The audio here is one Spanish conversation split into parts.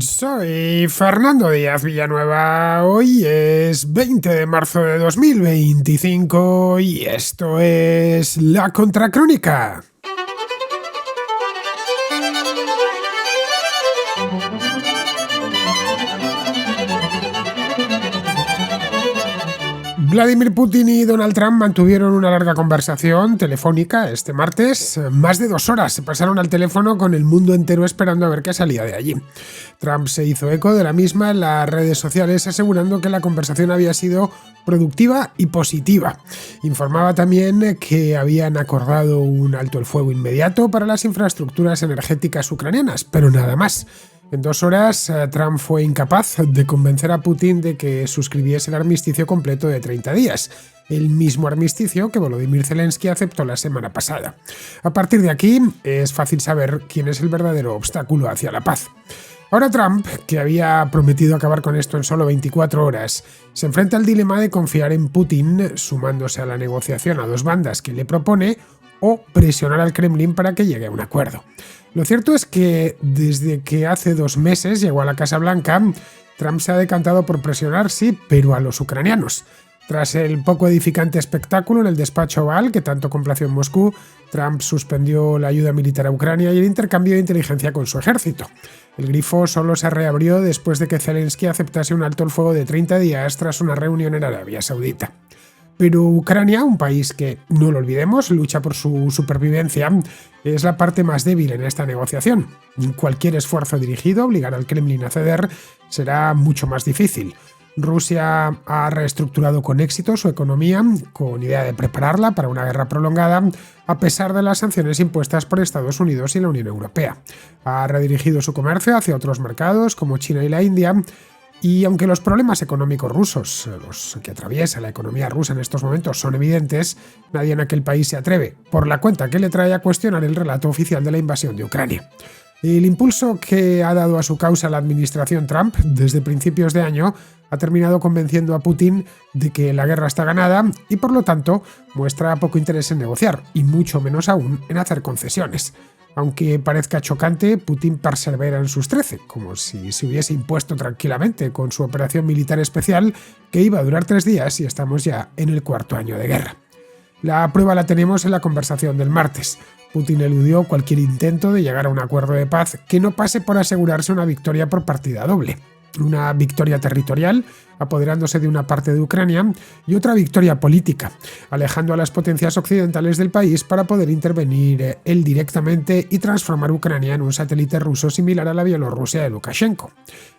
Soy Fernando Díaz Villanueva. Hoy es 20 de marzo de 2025 y esto es La Contracrónica. Vladimir Putin y Donald Trump mantuvieron una larga conversación telefónica este martes. Más de 2 horas se pasaron al teléfono con el mundo entero esperando a ver qué salía de allí. Trump se hizo eco de la misma en las redes sociales asegurando que la conversación había sido productiva y positiva. Informaba también que habían acordado un alto el fuego inmediato para las infraestructuras energéticas ucranianas, pero nada más. En 2 horas, Trump fue incapaz de convencer a Putin de que suscribiese el armisticio completo de 30 días, el mismo armisticio que Volodymyr Zelensky aceptó la semana pasada. A partir de aquí, es fácil saber quién es el verdadero obstáculo hacia la paz. Ahora Trump, que había prometido acabar con esto en solo 24 horas, se enfrenta al dilema de confiar en Putin, sumándose a la negociación a 2 bandas que le propone, o presionar al Kremlin para que llegue a un acuerdo. Lo cierto es que desde que hace 2 meses llegó a la Casa Blanca, Trump se ha decantado por presionar, sí, pero a los ucranianos. Tras el poco edificante espectáculo en el despacho Oval, que tanto complació en Moscú, Trump suspendió la ayuda militar a Ucrania y el intercambio de inteligencia con su ejército. El grifo solo se reabrió después de que Zelensky aceptase un alto el fuego de 30 días tras una reunión en Arabia Saudita. Pero Ucrania, un país que, no lo olvidemos, lucha por su supervivencia, es la parte más débil en esta negociación. Cualquier esfuerzo dirigido a obligar al Kremlin a ceder será mucho más difícil. Rusia ha reestructurado con éxito su economía, con idea de prepararla para una guerra prolongada, a pesar de las sanciones impuestas por Estados Unidos y la Unión Europea. Ha redirigido su comercio hacia otros mercados como China y la India. Y aunque los problemas económicos rusos, los que atraviesa la economía rusa en estos momentos, son evidentes, nadie en aquel país se atreve, por la cuenta que le trae, a cuestionar el relato oficial de la invasión de Ucrania. El impulso que ha dado a su causa la administración Trump desde principios de año ha terminado convenciendo a Putin de que la guerra está ganada y, por lo tanto, muestra poco interés en negociar y mucho menos aún en hacer concesiones. Aunque parezca chocante, Putin persevera en sus 13, como si se hubiese impuesto tranquilamente con su operación militar especial, que iba a durar 3 días y estamos ya en el 4.º año de guerra. La prueba la tenemos en la conversación del martes. Putin eludió cualquier intento de llegar a un acuerdo de paz que no pase por asegurarse una victoria por partida doble. Una victoria territorial, apoderándose de una parte de Ucrania, y otra victoria política, alejando a las potencias occidentales del país para poder intervenir él directamente y transformar Ucrania en un satélite ruso similar a la Bielorrusia de Lukashenko.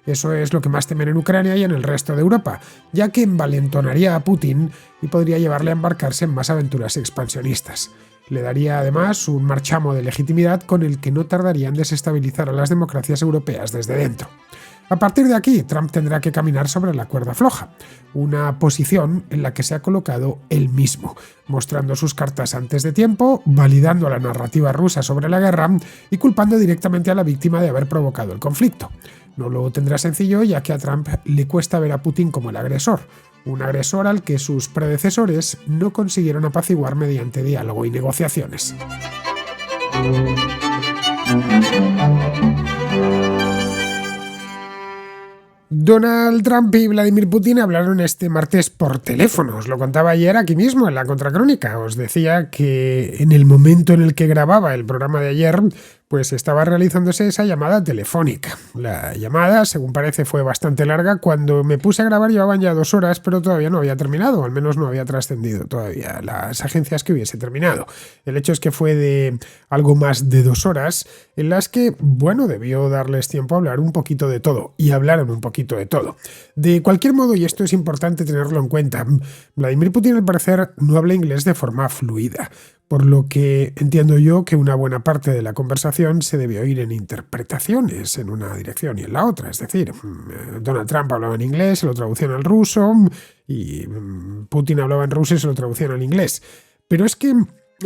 Eso es lo que más temen en Ucrania y en el resto de Europa, ya que envalentonaría a Putin y podría llevarle a embarcarse en más aventuras expansionistas. Le daría además un marchamo de legitimidad con el que no tardaría en desestabilizar a las democracias europeas desde dentro. A partir de aquí, Trump tendrá que caminar sobre la cuerda floja, una posición en la que se ha colocado él mismo, mostrando sus cartas antes de tiempo, validando la narrativa rusa sobre la guerra y culpando directamente a la víctima de haber provocado el conflicto. No lo tendrá sencillo, ya que a Trump le cuesta ver a Putin como el agresor, un agresor al que sus predecesores no consiguieron apaciguar mediante diálogo y negociaciones. Donald Trump y Vladimir Putin hablaron este martes por teléfono. Os lo contaba ayer aquí mismo en La Contracrónica. Os decía que en el momento en el que grababa el programa de ayer, pues estaba realizándose esa llamada telefónica. La llamada, según parece, fue bastante larga. Cuando me puse a grabar llevaban ya 2 horas, pero todavía no había terminado, o al menos no había trascendido todavía las agencias que hubiese terminado. El hecho es que fue de algo más de 2 horas, en las que, bueno, debió darles tiempo a hablar un poquito de todo, y hablaron un poquito de todo. De cualquier modo, y esto es importante tenerlo en cuenta, Vladimir Putin al parecer no habla inglés de forma fluida, por lo que entiendo yo que una buena parte de la conversación se debió ir en interpretaciones en una dirección y en la otra. Es decir, Donald Trump hablaba en inglés, se lo traducían al ruso, y Putin hablaba en ruso y se lo traducían al inglés. Pero es que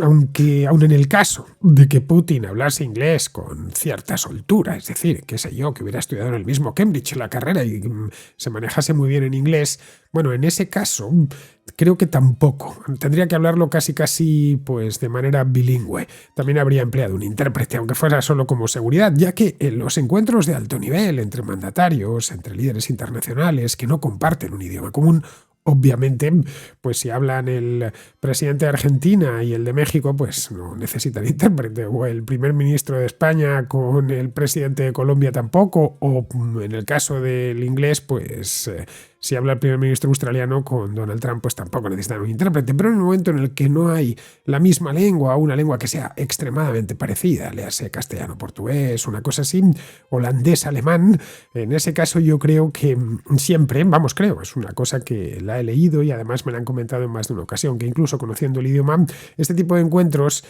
Aunque aun en el caso de que Putin hablase inglés con cierta soltura, es decir, qué sé yo, que hubiera estudiado en el mismo Cambridge la carrera y se manejase muy bien en inglés, bueno, en ese caso creo que tampoco. Tendría que hablarlo casi pues de manera bilingüe. También habría empleado un intérprete, aunque fuera solo como seguridad, ya que en los encuentros de alto nivel entre mandatarios, entre líderes internacionales que no comparten un idioma común, obviamente, pues si hablan el presidente de Argentina y el de México, pues no necesitan intérprete, o el primer ministro de España con el presidente de Colombia tampoco, o en el caso del inglés, pues si habla el primer ministro australiano con Donald Trump, pues tampoco necesitan un intérprete. Pero en el momento en el que no hay la misma lengua o una lengua que sea extremadamente parecida, léase castellano, portugués, una cosa así, holandés, alemán, en ese caso yo creo que siempre, creo, es una cosa que la he leído y además me la han comentado en más de una ocasión, que incluso conociendo el idioma, este tipo de encuentros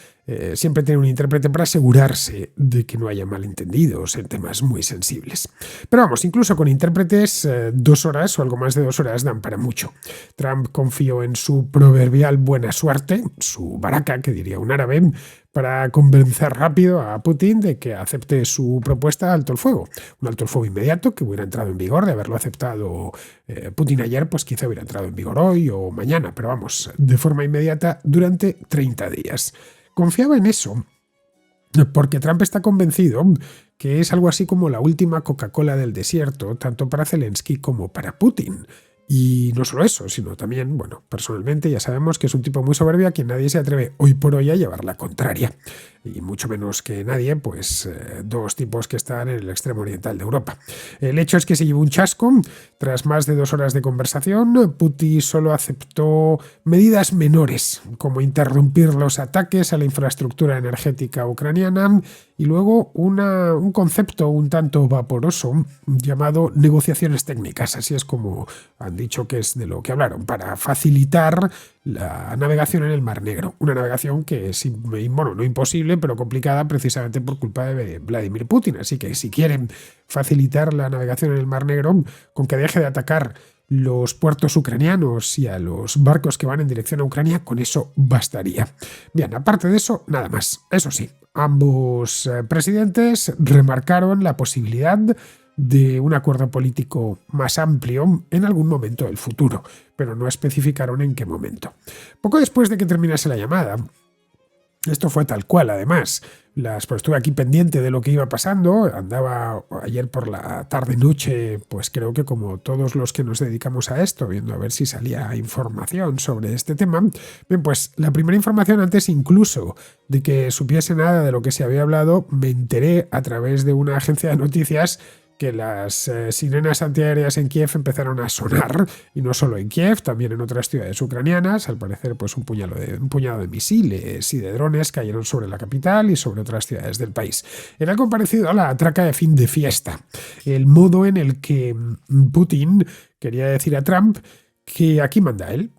siempre tiene un intérprete para asegurarse de que no haya malentendidos en temas muy sensibles. Pero incluso con intérpretes, 2 horas o algo más de 2 horas dan para mucho. Trump confió en su proverbial buena suerte, su baraka, que diría un árabe, para convencer rápido a Putin de que acepte su propuesta de alto el fuego. Un alto el fuego inmediato que hubiera entrado en vigor, de haberlo aceptado Putin ayer, pues quizá hubiera entrado en vigor hoy o mañana, pero de forma inmediata durante 30 días. Confiaba en eso porque Trump está convencido que es algo así como la última Coca-Cola del desierto, tanto para Zelensky como para Putin. Y no solo eso, sino también, personalmente ya sabemos que es un tipo muy soberbio a quien nadie se atreve hoy por hoy a llevar la contraria. Y mucho menos que nadie, pues 2 tipos que están en el extremo oriental de Europa. El hecho es que se llevó un chasco. Tras más de 2 horas de conversación, Putin solo aceptó medidas menores, como interrumpir los ataques a la infraestructura energética ucraniana y luego un concepto un tanto vaporoso llamado negociaciones técnicas. Así es como han dicho que es de lo que hablaron, para facilitar la navegación en el Mar Negro. Una navegación que es, no imposible, pero complicada precisamente por culpa de Vladimir Putin. Así que si quieren facilitar la navegación en el Mar Negro, con que deje de atacar los puertos ucranianos y a los barcos que van en dirección a Ucrania, con eso bastaría. Bien, aparte de eso, nada más. Eso sí, ambos presidentes remarcaron la posibilidad de un acuerdo político más amplio en algún momento del futuro, pero no especificaron en qué momento. Poco después de que terminase la llamada, esto fue tal cual, además. Pues estuve aquí pendiente de lo que iba pasando. Andaba ayer por la tarde-noche, pues creo que como todos los que nos dedicamos a esto, viendo a ver si salía información sobre este tema. Bien, pues la primera información, antes incluso de que supiese nada de lo que se había hablado, me enteré a través de una agencia de noticias que las sirenas antiaéreas en Kiev empezaron a sonar, y no solo en Kiev, también en otras ciudades ucranianas. Al parecer, pues un puñado de misiles y de drones cayeron sobre la capital y sobre otras ciudades del país. Era algo parecido a la atraca de fin de fiesta, el modo en el que Putin quería decir a Trump que aquí manda él,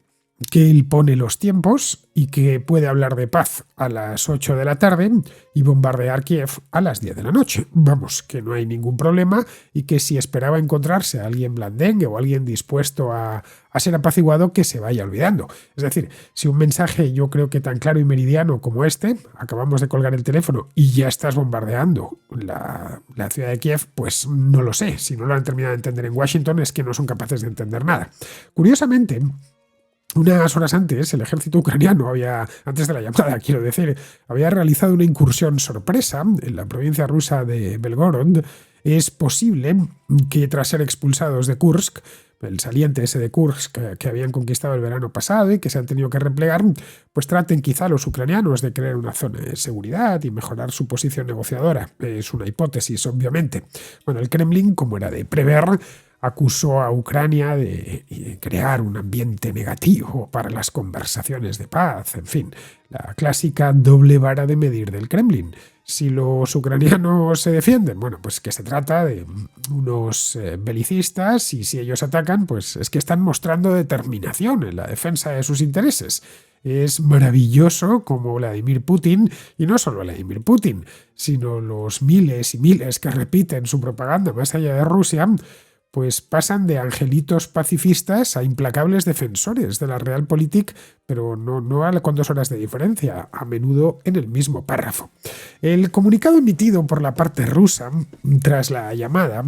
que él pone los tiempos y que puede hablar de paz a las 8 de la tarde y bombardear Kiev a las 10 de la noche. Que no hay ningún problema, y que si esperaba encontrarse a alguien blandengue o alguien dispuesto a ser apaciguado, que se vaya olvidando. Es decir, si un mensaje yo creo que tan claro y meridiano como este, acabamos de colgar el teléfono y ya estás bombardeando la ciudad de Kiev, pues no lo sé. Si no lo han terminado de entender en Washington, es que no son capaces de entender nada. Curiosamente, unas horas antes, el ejército ucraniano antes de la llamada, había realizado una incursión sorpresa en la provincia rusa de Belgorod. Es posible que tras ser expulsados de Kursk, el saliente ese de Kursk que habían conquistado el verano pasado y que se han tenido que replegar, pues traten quizá los ucranianos de crear una zona de seguridad y mejorar su posición negociadora. Es una hipótesis, obviamente. El Kremlin, como era de prever, acusó a Ucrania de crear un ambiente negativo para las conversaciones de paz. En fin, la clásica doble vara de medir del Kremlin. Si los ucranianos se defienden, pues que se trata de unos belicistas, y si ellos atacan, pues es que están mostrando determinación en la defensa de sus intereses. Es maravilloso como Vladimir Putin, y no solo Vladimir Putin, sino los miles y miles que repiten su propaganda más allá de Rusia, pues pasan de angelitos pacifistas a implacables defensores de la Realpolitik, pero no con 2 horas de diferencia, a menudo en el mismo párrafo. El comunicado emitido por la parte rusa tras la llamada,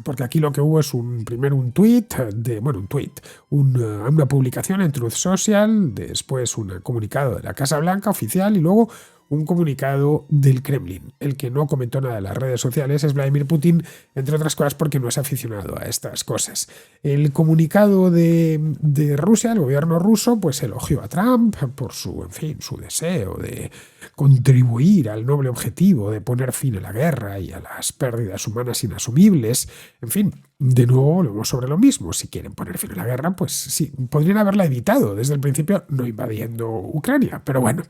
porque aquí lo que hubo es primero un tuit, una publicación en Truth Social, después un comunicado de la Casa Blanca oficial y luego un comunicado del Kremlin. El que no comentó nada en las redes sociales es Vladimir Putin, entre otras cosas porque no es aficionado a estas cosas. El comunicado de Rusia, el gobierno ruso, pues elogió a Trump por su deseo de contribuir al noble objetivo de poner fin a la guerra y a las pérdidas humanas inasumibles. En fin, de nuevo sobre lo mismo. Si quieren poner fin a la guerra, pues sí, podrían haberla evitado desde el principio no invadiendo Ucrania. Pero bueno,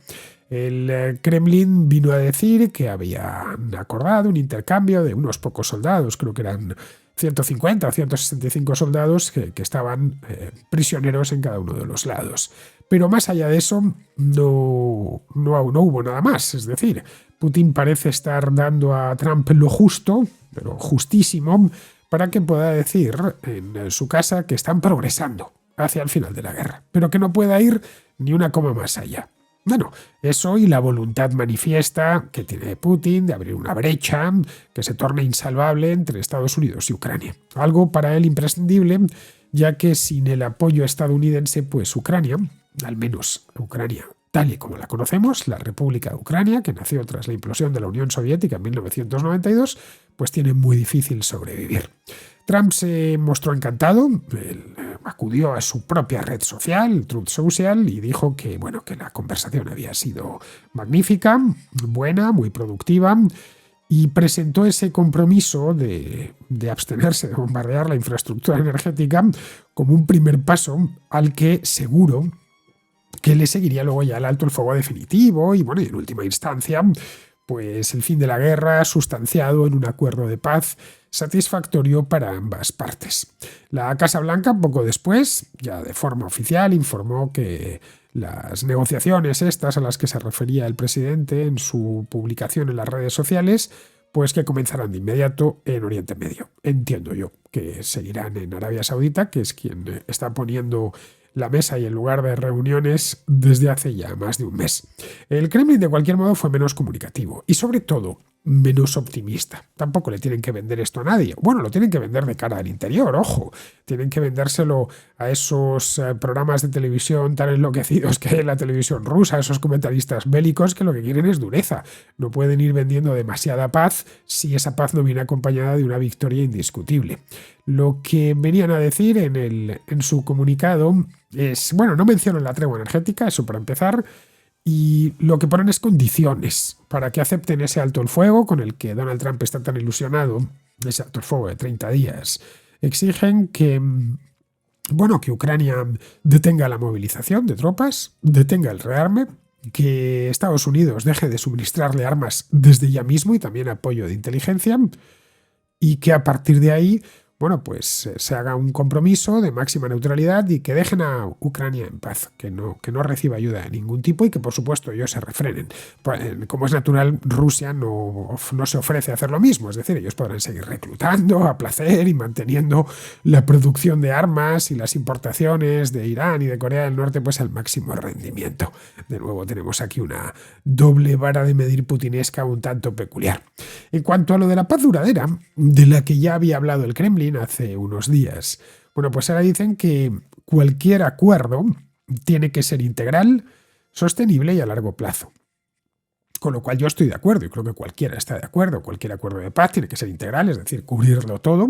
el Kremlin vino a decir que habían acordado un intercambio de unos pocos soldados, creo que eran 150 o 165 soldados que estaban prisioneros en cada uno de los lados. Pero más allá de eso, no hubo nada más. Es decir, Putin parece estar dando a Trump lo justo, pero justísimo, para que pueda decir en su casa que están progresando hacia el final de la guerra, pero que no pueda ir ni una coma más allá. Bueno, eso y la voluntad manifiesta que tiene Putin de abrir una brecha que se torne insalvable entre Estados Unidos y Ucrania. Algo para él imprescindible, ya que sin el apoyo estadounidense, pues Ucrania, al menos Ucrania tal y como la conocemos, la República de Ucrania, que nació tras la implosión de la Unión Soviética en 1992, pues tiene muy difícil sobrevivir. Trump se mostró encantado, él acudió a su propia red social, Truth Social, y dijo que la conversación había sido magnífica, buena, muy productiva, y presentó ese compromiso de abstenerse de bombardear la infraestructura energética como un primer paso al que seguro que le seguiría luego ya el alto el fuego definitivo y en última instancia pues el fin de la guerra sustanciado en un acuerdo de paz satisfactorio para ambas partes. La Casa Blanca poco después, ya de forma oficial, informó que las negociaciones estas a las que se refería el presidente en su publicación en las redes sociales, pues que comenzarán de inmediato en Oriente Medio. Entiendo yo que seguirán en Arabia Saudita, que es quien está poniendo la mesa y el lugar de reuniones desde hace ya más de un mes. El Kremlin, de cualquier modo, fue menos comunicativo y, sobre todo, menos optimista. Tampoco le tienen que vender esto a nadie. Bueno, lo tienen que vender de cara al interior, ojo. Tienen que vendérselo a esos programas de televisión tan enloquecidos que hay en la televisión rusa, esos comentaristas bélicos que lo que quieren es dureza. No pueden ir vendiendo demasiada paz si esa paz no viene acompañada de una victoria indiscutible. Lo que venían a decir en su comunicado es, no mencionan la tregua energética, eso para empezar, y lo que ponen es condiciones para que acepten ese alto el fuego con el que Donald Trump está tan ilusionado, ese alto el fuego de 30 días. Exigen que Ucrania detenga la movilización de tropas, detenga el rearme, que Estados Unidos deje de suministrarle armas desde ya mismo y también apoyo de inteligencia, y que a partir de ahí pues se haga un compromiso de máxima neutralidad y que dejen a Ucrania en paz, que no reciba ayuda de ningún tipo y que por supuesto ellos se refrenen. Como es natural, Rusia no se ofrece a hacer lo mismo, es decir, ellos podrán seguir reclutando a placer y manteniendo la producción de armas y las importaciones de Irán y de Corea del Norte pues al máximo rendimiento. De nuevo tenemos aquí una doble vara de medir putinesca un tanto peculiar. En cuanto a lo de la paz duradera, de la que ya había hablado el Kremlin hace unos días, pues ahora dicen que cualquier acuerdo tiene que ser integral, sostenible y a largo plazo. Con lo cual yo estoy de acuerdo y creo que cualquiera está de acuerdo. Cualquier acuerdo de paz tiene que ser integral, es decir, cubrirlo todo,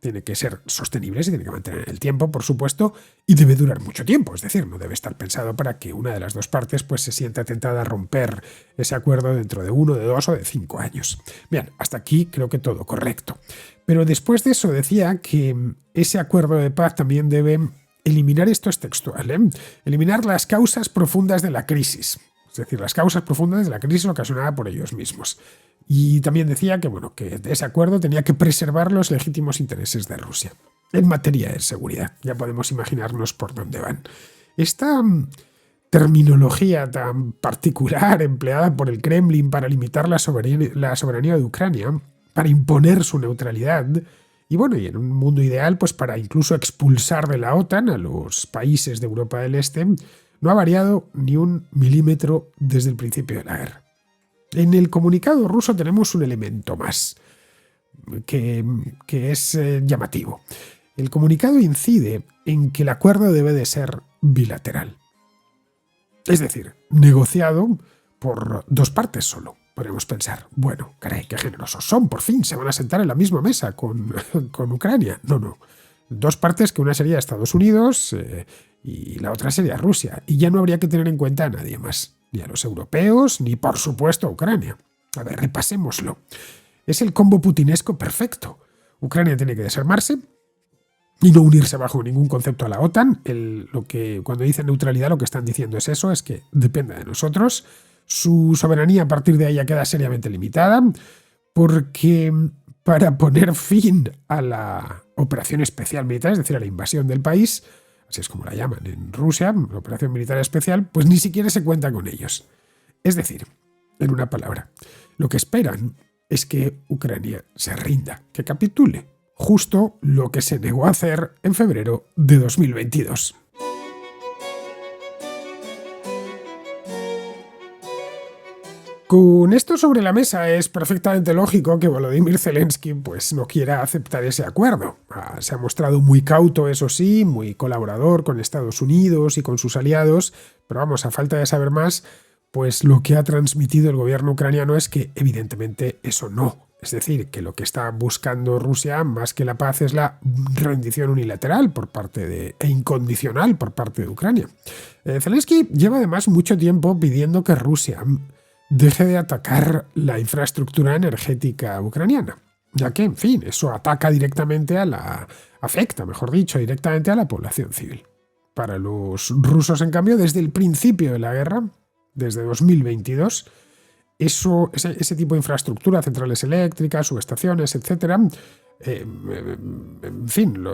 tiene que ser sostenible, se tiene que mantener en el tiempo, por supuesto, y debe durar mucho tiempo, es decir, no debe estar pensado para que una de las dos partes pues se sienta tentada a romper ese acuerdo dentro de 1, de 2 o de 5 años. Bien, hasta aquí creo que todo correcto. Pero después de eso decía que ese acuerdo de paz también debe eliminar, esto es textual, eliminar las causas profundas de la crisis. Es decir, las causas profundas de la crisis ocasionada por ellos mismos. Y también decía que ese acuerdo tenía que preservar los legítimos intereses de Rusia en materia de seguridad. Ya podemos imaginarnos por dónde van. Esta terminología tan particular empleada por el Kremlin para limitar la soberanía de Ucrania, para imponer su neutralidad Y bueno, y en un mundo ideal, pues para incluso expulsar de la OTAN a los países de Europa del Este, no ha variado ni un milímetro desde el principio de la guerra. En el comunicado ruso tenemos un elemento más que es llamativo. El comunicado incide en que el acuerdo debe de ser bilateral. Es decir, negociado por dos partes solo. Podemos pensar, bueno, caray, qué generosos son, por fin se van a sentar en la misma mesa con Ucrania. No. Dos partes, que una sería Estados Unidos y la otra sería Rusia. Y ya no habría que tener en cuenta a nadie más, ni a los europeos, ni por supuesto a Ucrania. A ver, repasémoslo. Es el combo putinesco perfecto. Ucrania tiene que desarmarse y no unirse bajo ningún concepto a la OTAN. Cuando dicen neutralidad, lo que están diciendo es eso, es que depende de nosotros. Su soberanía a partir de ahí ya queda seriamente limitada, porque para poner fin a la operación especial militar, es decir, a la invasión del país, así es como la llaman en Rusia, la operación militar especial, pues ni siquiera se cuenta con ellos. Es decir, en una palabra, lo que esperan es que Ucrania se rinda, que capitule, justo lo que se negó a hacer en febrero de 2022. Con esto sobre la mesa es perfectamente lógico que Volodymyr Zelensky pues, no quiera aceptar ese acuerdo. Se ha mostrado muy cauto, eso sí, muy colaborador con Estados Unidos y con sus aliados, pero vamos, a falta de saber más, pues lo que ha transmitido el gobierno ucraniano es que evidentemente eso no. Es decir, que lo que está buscando Rusia, más que la paz, es la rendición unilateral e incondicional por parte de Ucrania. Zelensky lleva además mucho tiempo pidiendo que Rusia deje de atacar la infraestructura energética ucraniana, ya que, en fin, eso afecta directamente a la población civil. Para los rusos, en cambio, desde el principio de la guerra, desde 2022, ese tipo de infraestructura, centrales eléctricas, subestaciones, etc., en fin,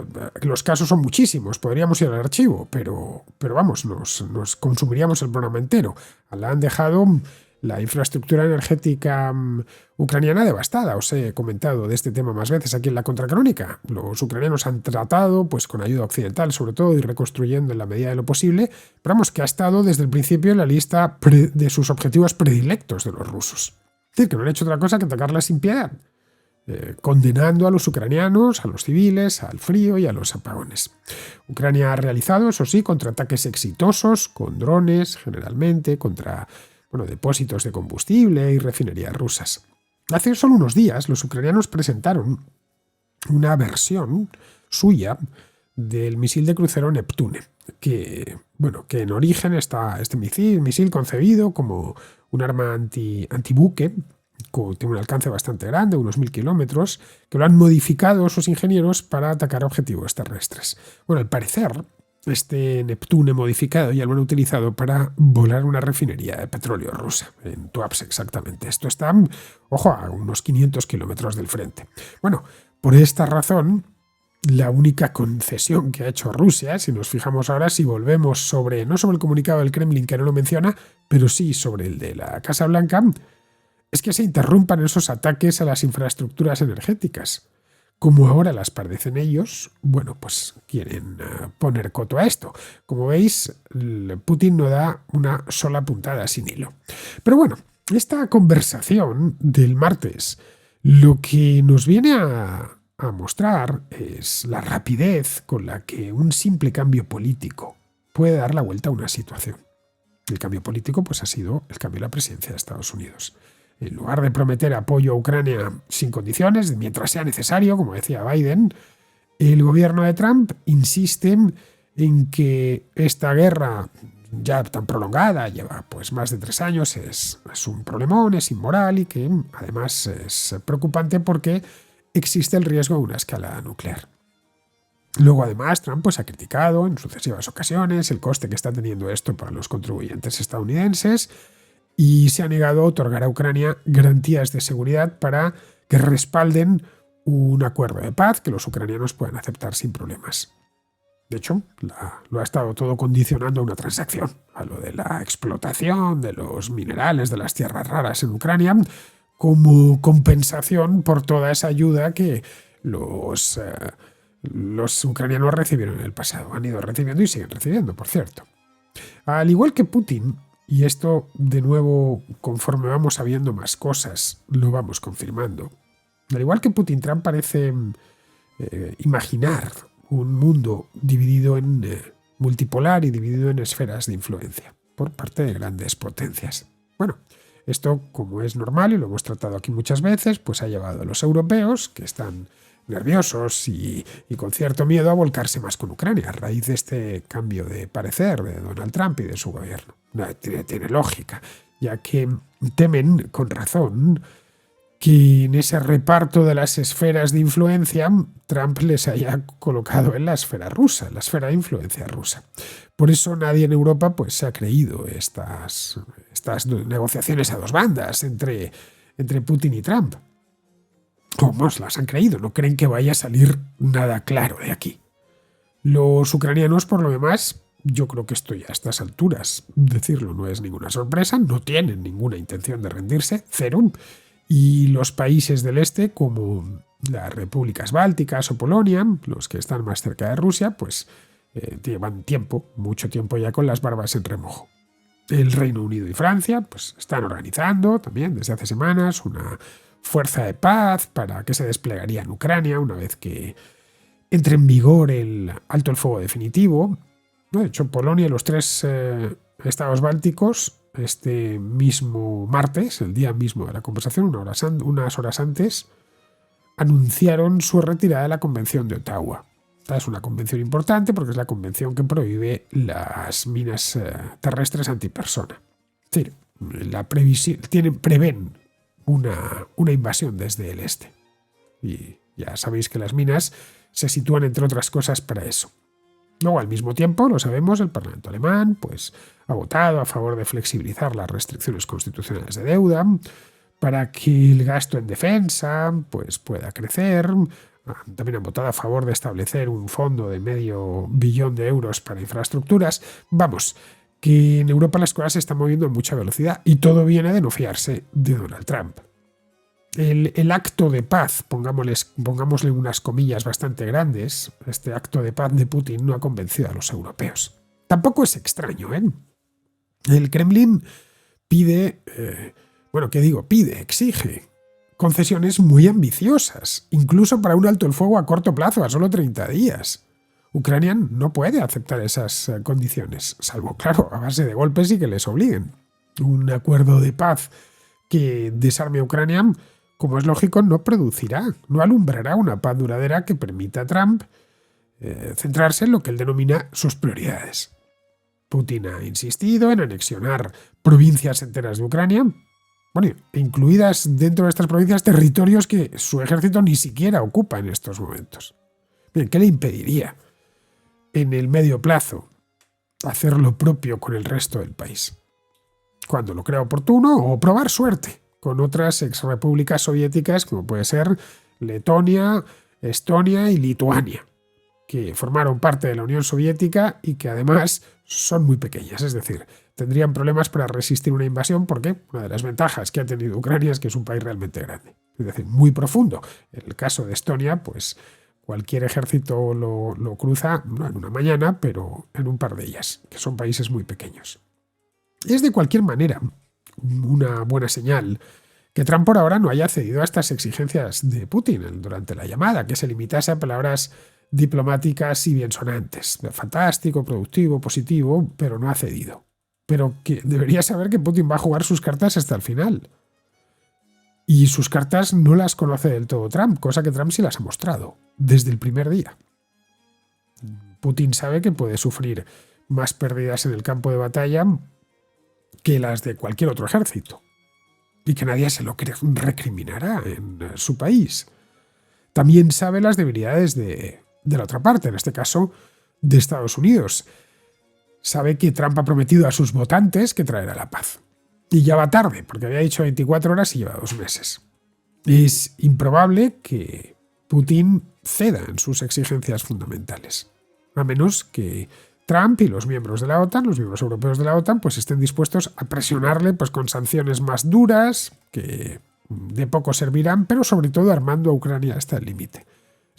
los casos son muchísimos, podríamos ir al archivo, pero vamos, nos consumiríamos el programa entero. La han dejado la infraestructura energética ucraniana devastada. Os he comentado de este tema más veces aquí en la Contracrónica. Los ucranianos han tratado, pues con ayuda occidental sobre todo, y reconstruyendo en la medida de lo posible, pero vamos, que ha estado desde el principio en la lista de sus objetivos predilectos de los rusos. Es decir, que no han hecho otra cosa que atacarla sin piedad, condenando a los ucranianos, a los civiles, al frío y a los apagones. Ucrania ha realizado, eso sí, contraataques exitosos, con drones, generalmente, contra depósitos de combustible y refinerías rusas. Hace solo unos días los ucranianos presentaron una versión suya del misil de crucero Neptune, que en origen está este misil concebido como un arma antibuque, tiene un alcance bastante grande, unos 1000 kilómetros, que lo han modificado sus ingenieros para atacar objetivos terrestres. Al parecer, este Neptune modificado ya lo han utilizado para volar una refinería de petróleo rusa, en Tuapse exactamente. Esto está, a unos 500 kilómetros del frente. Por esta razón, la única concesión que ha hecho Rusia, si nos fijamos ahora, si volvemos no sobre el comunicado del Kremlin, que no lo menciona, pero sí sobre el de la Casa Blanca, es que se interrumpan esos ataques a las infraestructuras energéticas. Como ahora las padecen ellos, pues quieren poner coto a esto. Como veis, Putin no da una sola puntada sin hilo. Pero esta conversación del martes lo que nos viene a mostrar es la rapidez con la que un simple cambio político puede dar la vuelta a una situación. El cambio político ha sido el cambio de la presidencia de Estados Unidos. En lugar de prometer apoyo a Ucrania sin condiciones, mientras sea necesario, como decía Biden, el gobierno de Trump insiste en que esta guerra ya tan prolongada, lleva más de 3 años, es un problemón, es inmoral y que además es preocupante porque existe el riesgo de una escalada nuclear. Luego, además, Trump ha criticado en sucesivas ocasiones el coste que está teniendo esto para los contribuyentes estadounidenses, y se ha negado a otorgar a Ucrania garantías de seguridad para que respalden un acuerdo de paz que los ucranianos puedan aceptar sin problemas. De hecho, lo ha estado todo condicionando a una transacción, a lo de la explotación de los minerales de las tierras raras en Ucrania, como compensación por toda esa ayuda que los ucranianos recibieron en el pasado. Han ido recibiendo y siguen recibiendo, por cierto. Al igual que Putin, y esto de nuevo conforme vamos sabiendo más cosas, lo vamos confirmando. Al igual que Putin, Trump parece imaginar un mundo dividido en multipolar y dividido en esferas de influencia por parte de grandes potencias. Bueno, esto, como es normal y lo hemos tratado aquí muchas veces, pues ha llevado a los europeos, que están nerviosos y con cierto miedo, a volcarse más con Ucrania a raíz de este cambio de parecer de Donald Trump y de su gobierno. Tiene lógica, ya que temen, con razón, que en ese reparto de las esferas de influencia Trump les haya colocado en la esfera rusa, la esfera de influencia rusa. Por eso nadie en Europa pues, se ha creído estas negociaciones a dos bandas entre Putin y Trump. ¿Cómo las han creído? No creen que vaya a salir nada claro de aquí. Los ucranianos, por lo demás, yo creo que esto ya a estas alturas, decirlo no es ninguna sorpresa, no tienen ninguna intención de rendirse, cero. Y los países del este, como las repúblicas bálticas o Polonia, los que están más cerca de Rusia, pues llevan mucho tiempo ya con las barbas en remojo. El Reino Unido y Francia pues están organizando también desde hace semanas una fuerza de paz para que se desplegaría en Ucrania una vez que entre en vigor el alto el fuego definitivo. De hecho, Polonia y los 3 estados bálticos este mismo martes, el día mismo de la conversación, unas horas antes, anunciaron su retirada de la Convención de Ottawa. Esta es una convención importante porque es la convención que prohíbe las minas terrestres antipersona. Es decir, prevén una invasión desde el este. Y ya sabéis que las minas se sitúan, entre otras cosas, para eso. Luego, al mismo tiempo, lo sabemos, el Parlamento alemán pues, ha votado a favor de flexibilizar las restricciones constitucionales de deuda para que el gasto en defensa pues, pueda crecer. También han votado a favor de establecer un fondo de $500 millón de euros para infraestructuras. Vamos, que en Europa las cosas se están moviendo a mucha velocidad y todo viene de no fiarse de Donald Trump. El acto de paz, pongámosle unas comillas bastante grandes, este acto de paz de Putin no ha convencido a los europeos. Tampoco es extraño, ¿eh? El Kremlin exige concesiones muy ambiciosas, incluso para un alto el fuego a corto plazo, a solo 30 días. Ucrania no puede aceptar esas condiciones, salvo, claro, a base de golpes y que les obliguen. Un acuerdo de paz que desarme a Ucrania, como es lógico, no alumbrará una paz duradera que permita a Trump centrarse en lo que él denomina sus prioridades. Putin ha insistido en anexionar provincias enteras de Ucrania, incluidas dentro de estas provincias territorios que su ejército ni siquiera ocupa en estos momentos. Bien, ¿qué le impediría en el medio plazo hacer lo propio con el resto del país? Cuando lo crea oportuno, o probar suerte con otras exrepúblicas soviéticas como puede ser Letonia, Estonia y Lituania, que formaron parte de la Unión Soviética y que además son muy pequeñas, es decir, tendrían problemas para resistir una invasión porque una de las ventajas que ha tenido Ucrania es que es un país realmente grande, es decir, muy profundo. En el caso de Estonia, pues cualquier ejército lo cruza, no en una mañana, pero en un par de ellas, que son países muy pequeños. Es de cualquier manera una buena señal que Trump por ahora no haya cedido a estas exigencias de Putin durante la llamada, que se limitase a palabras diplomáticas y biensonantes. Fantástico, productivo, positivo, pero no ha cedido. Pero que debería saber que Putin va a jugar sus cartas hasta el final. Y sus cartas no las conoce del todo Trump, cosa que Trump sí las ha mostrado desde el primer día. Putin sabe que puede sufrir más pérdidas en el campo de batalla que las de cualquier otro ejército, y que nadie se lo recriminará en su país. También sabe las debilidades de la otra parte, en este caso de Estados Unidos. Sabe que Trump ha prometido a sus votantes que traerá la paz. Y ya va tarde, porque había dicho 24 horas y lleva 2 meses. Es improbable que Putin ceda en sus exigencias fundamentales, a menos que Trump y los miembros de la OTAN, los miembros europeos de la OTAN, pues estén dispuestos a presionarle pues, con sanciones más duras, que de poco servirán, pero sobre todo armando a Ucrania hasta el límite.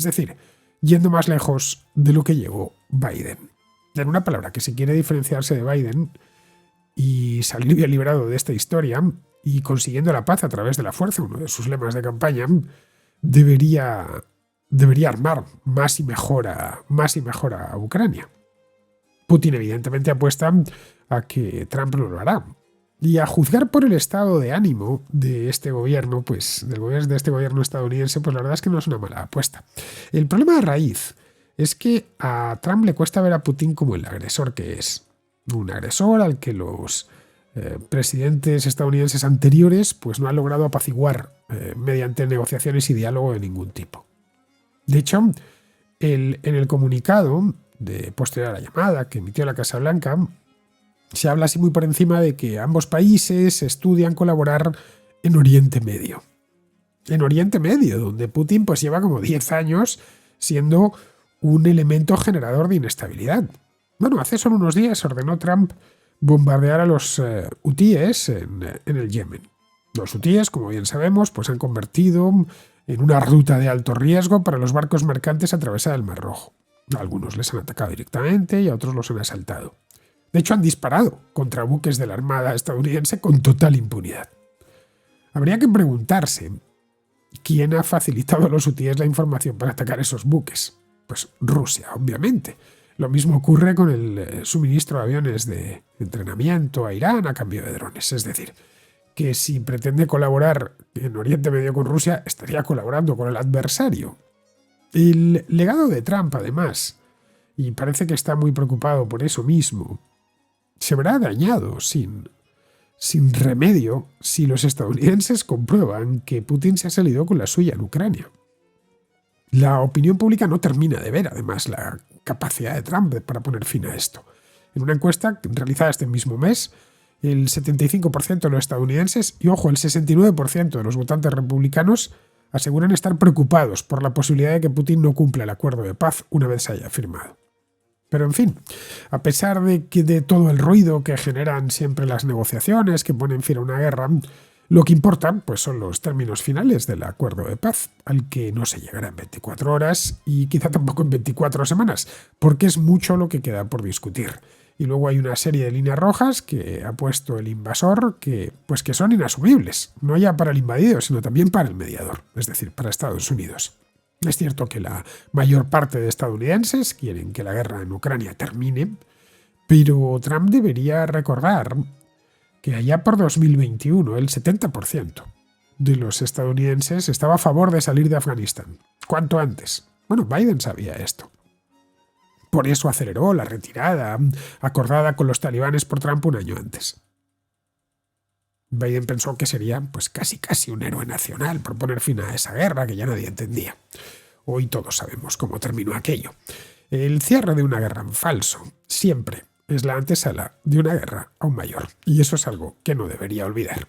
Es decir, yendo más lejos de lo que llegó Biden. En una palabra, que si quiere diferenciarse de Biden y salir bien librado de esta historia y consiguiendo la paz a través de la fuerza, uno de sus lemas de campaña, debería armar más y mejor a Ucrania. Putin evidentemente apuesta a que Trump no lo hará. Y a juzgar por el estado de ánimo de este gobierno, pues de este gobierno estadounidense, pues la verdad es que no es una mala apuesta. El problema de raíz es que a Trump le cuesta ver a Putin como el agresor que es. Un agresor al que los presidentes estadounidenses anteriores pues no han logrado apaciguar mediante negociaciones y diálogo de ningún tipo. De hecho, en el comunicado de posterior a la llamada que emitió la Casa Blanca, se habla así muy por encima de que ambos países estudian colaborar en Oriente Medio. En Oriente Medio, donde Putin pues lleva como 10 años siendo un elemento generador de inestabilidad. Bueno, hace solo unos días ordenó Trump bombardear a los hutíes en el Yemen. Los hutíes, como bien sabemos, pues han convertido en una ruta de alto riesgo para los barcos mercantes a atravesar el Mar Rojo. A algunos les han atacado directamente y a otros los han asaltado. De hecho, han disparado contra buques de la Armada estadounidense con total impunidad. Habría que preguntarse quién ha facilitado a los hutíes la información para atacar esos buques. Pues Rusia, obviamente. Lo mismo ocurre con el suministro de aviones de entrenamiento a Irán a cambio de drones. Es decir, que si pretende colaborar en Oriente Medio con Rusia, estaría colaborando con el adversario. El legado de Trump, además, y parece que está muy preocupado por eso mismo, se verá dañado sin remedio si los estadounidenses comprueban que Putin se ha salido con la suya en Ucrania. La opinión pública no termina de ver, además, la capacidad de Trump para poner fin a esto. En una encuesta realizada este mismo mes, el 75% de los estadounidenses y, ojo, el 69% de los votantes republicanos aseguran estar preocupados por la posibilidad de que Putin no cumpla el acuerdo de paz una vez se haya firmado. Pero en fin, a pesar de todo el ruido que generan siempre las negociaciones que ponen fin a una guerra, lo que importa pues son los términos finales del acuerdo de paz, al que no se llegará en 24 horas y quizá tampoco en 24 semanas, porque es mucho lo que queda por discutir. Y luego hay una serie de líneas rojas que ha puesto el invasor que son inasumibles, no ya para el invadido, sino también para el mediador, es decir, para Estados Unidos. Es cierto que la mayor parte de estadounidenses quieren que la guerra en Ucrania termine, pero Trump debería recordar que allá por 2021 el 70% de los estadounidenses estaba a favor de salir de Afganistán. ¿Cuánto antes? Bueno, Biden sabía esto. Por eso aceleró la retirada acordada con los talibanes por Trump un año antes. Biden pensó que sería pues casi un héroe nacional por poner fin a esa guerra que ya nadie entendía. Hoy todos sabemos cómo terminó aquello. El cierre de una guerra en falso siempre es la antesala de una guerra aún mayor. Y eso es algo que no debería olvidar.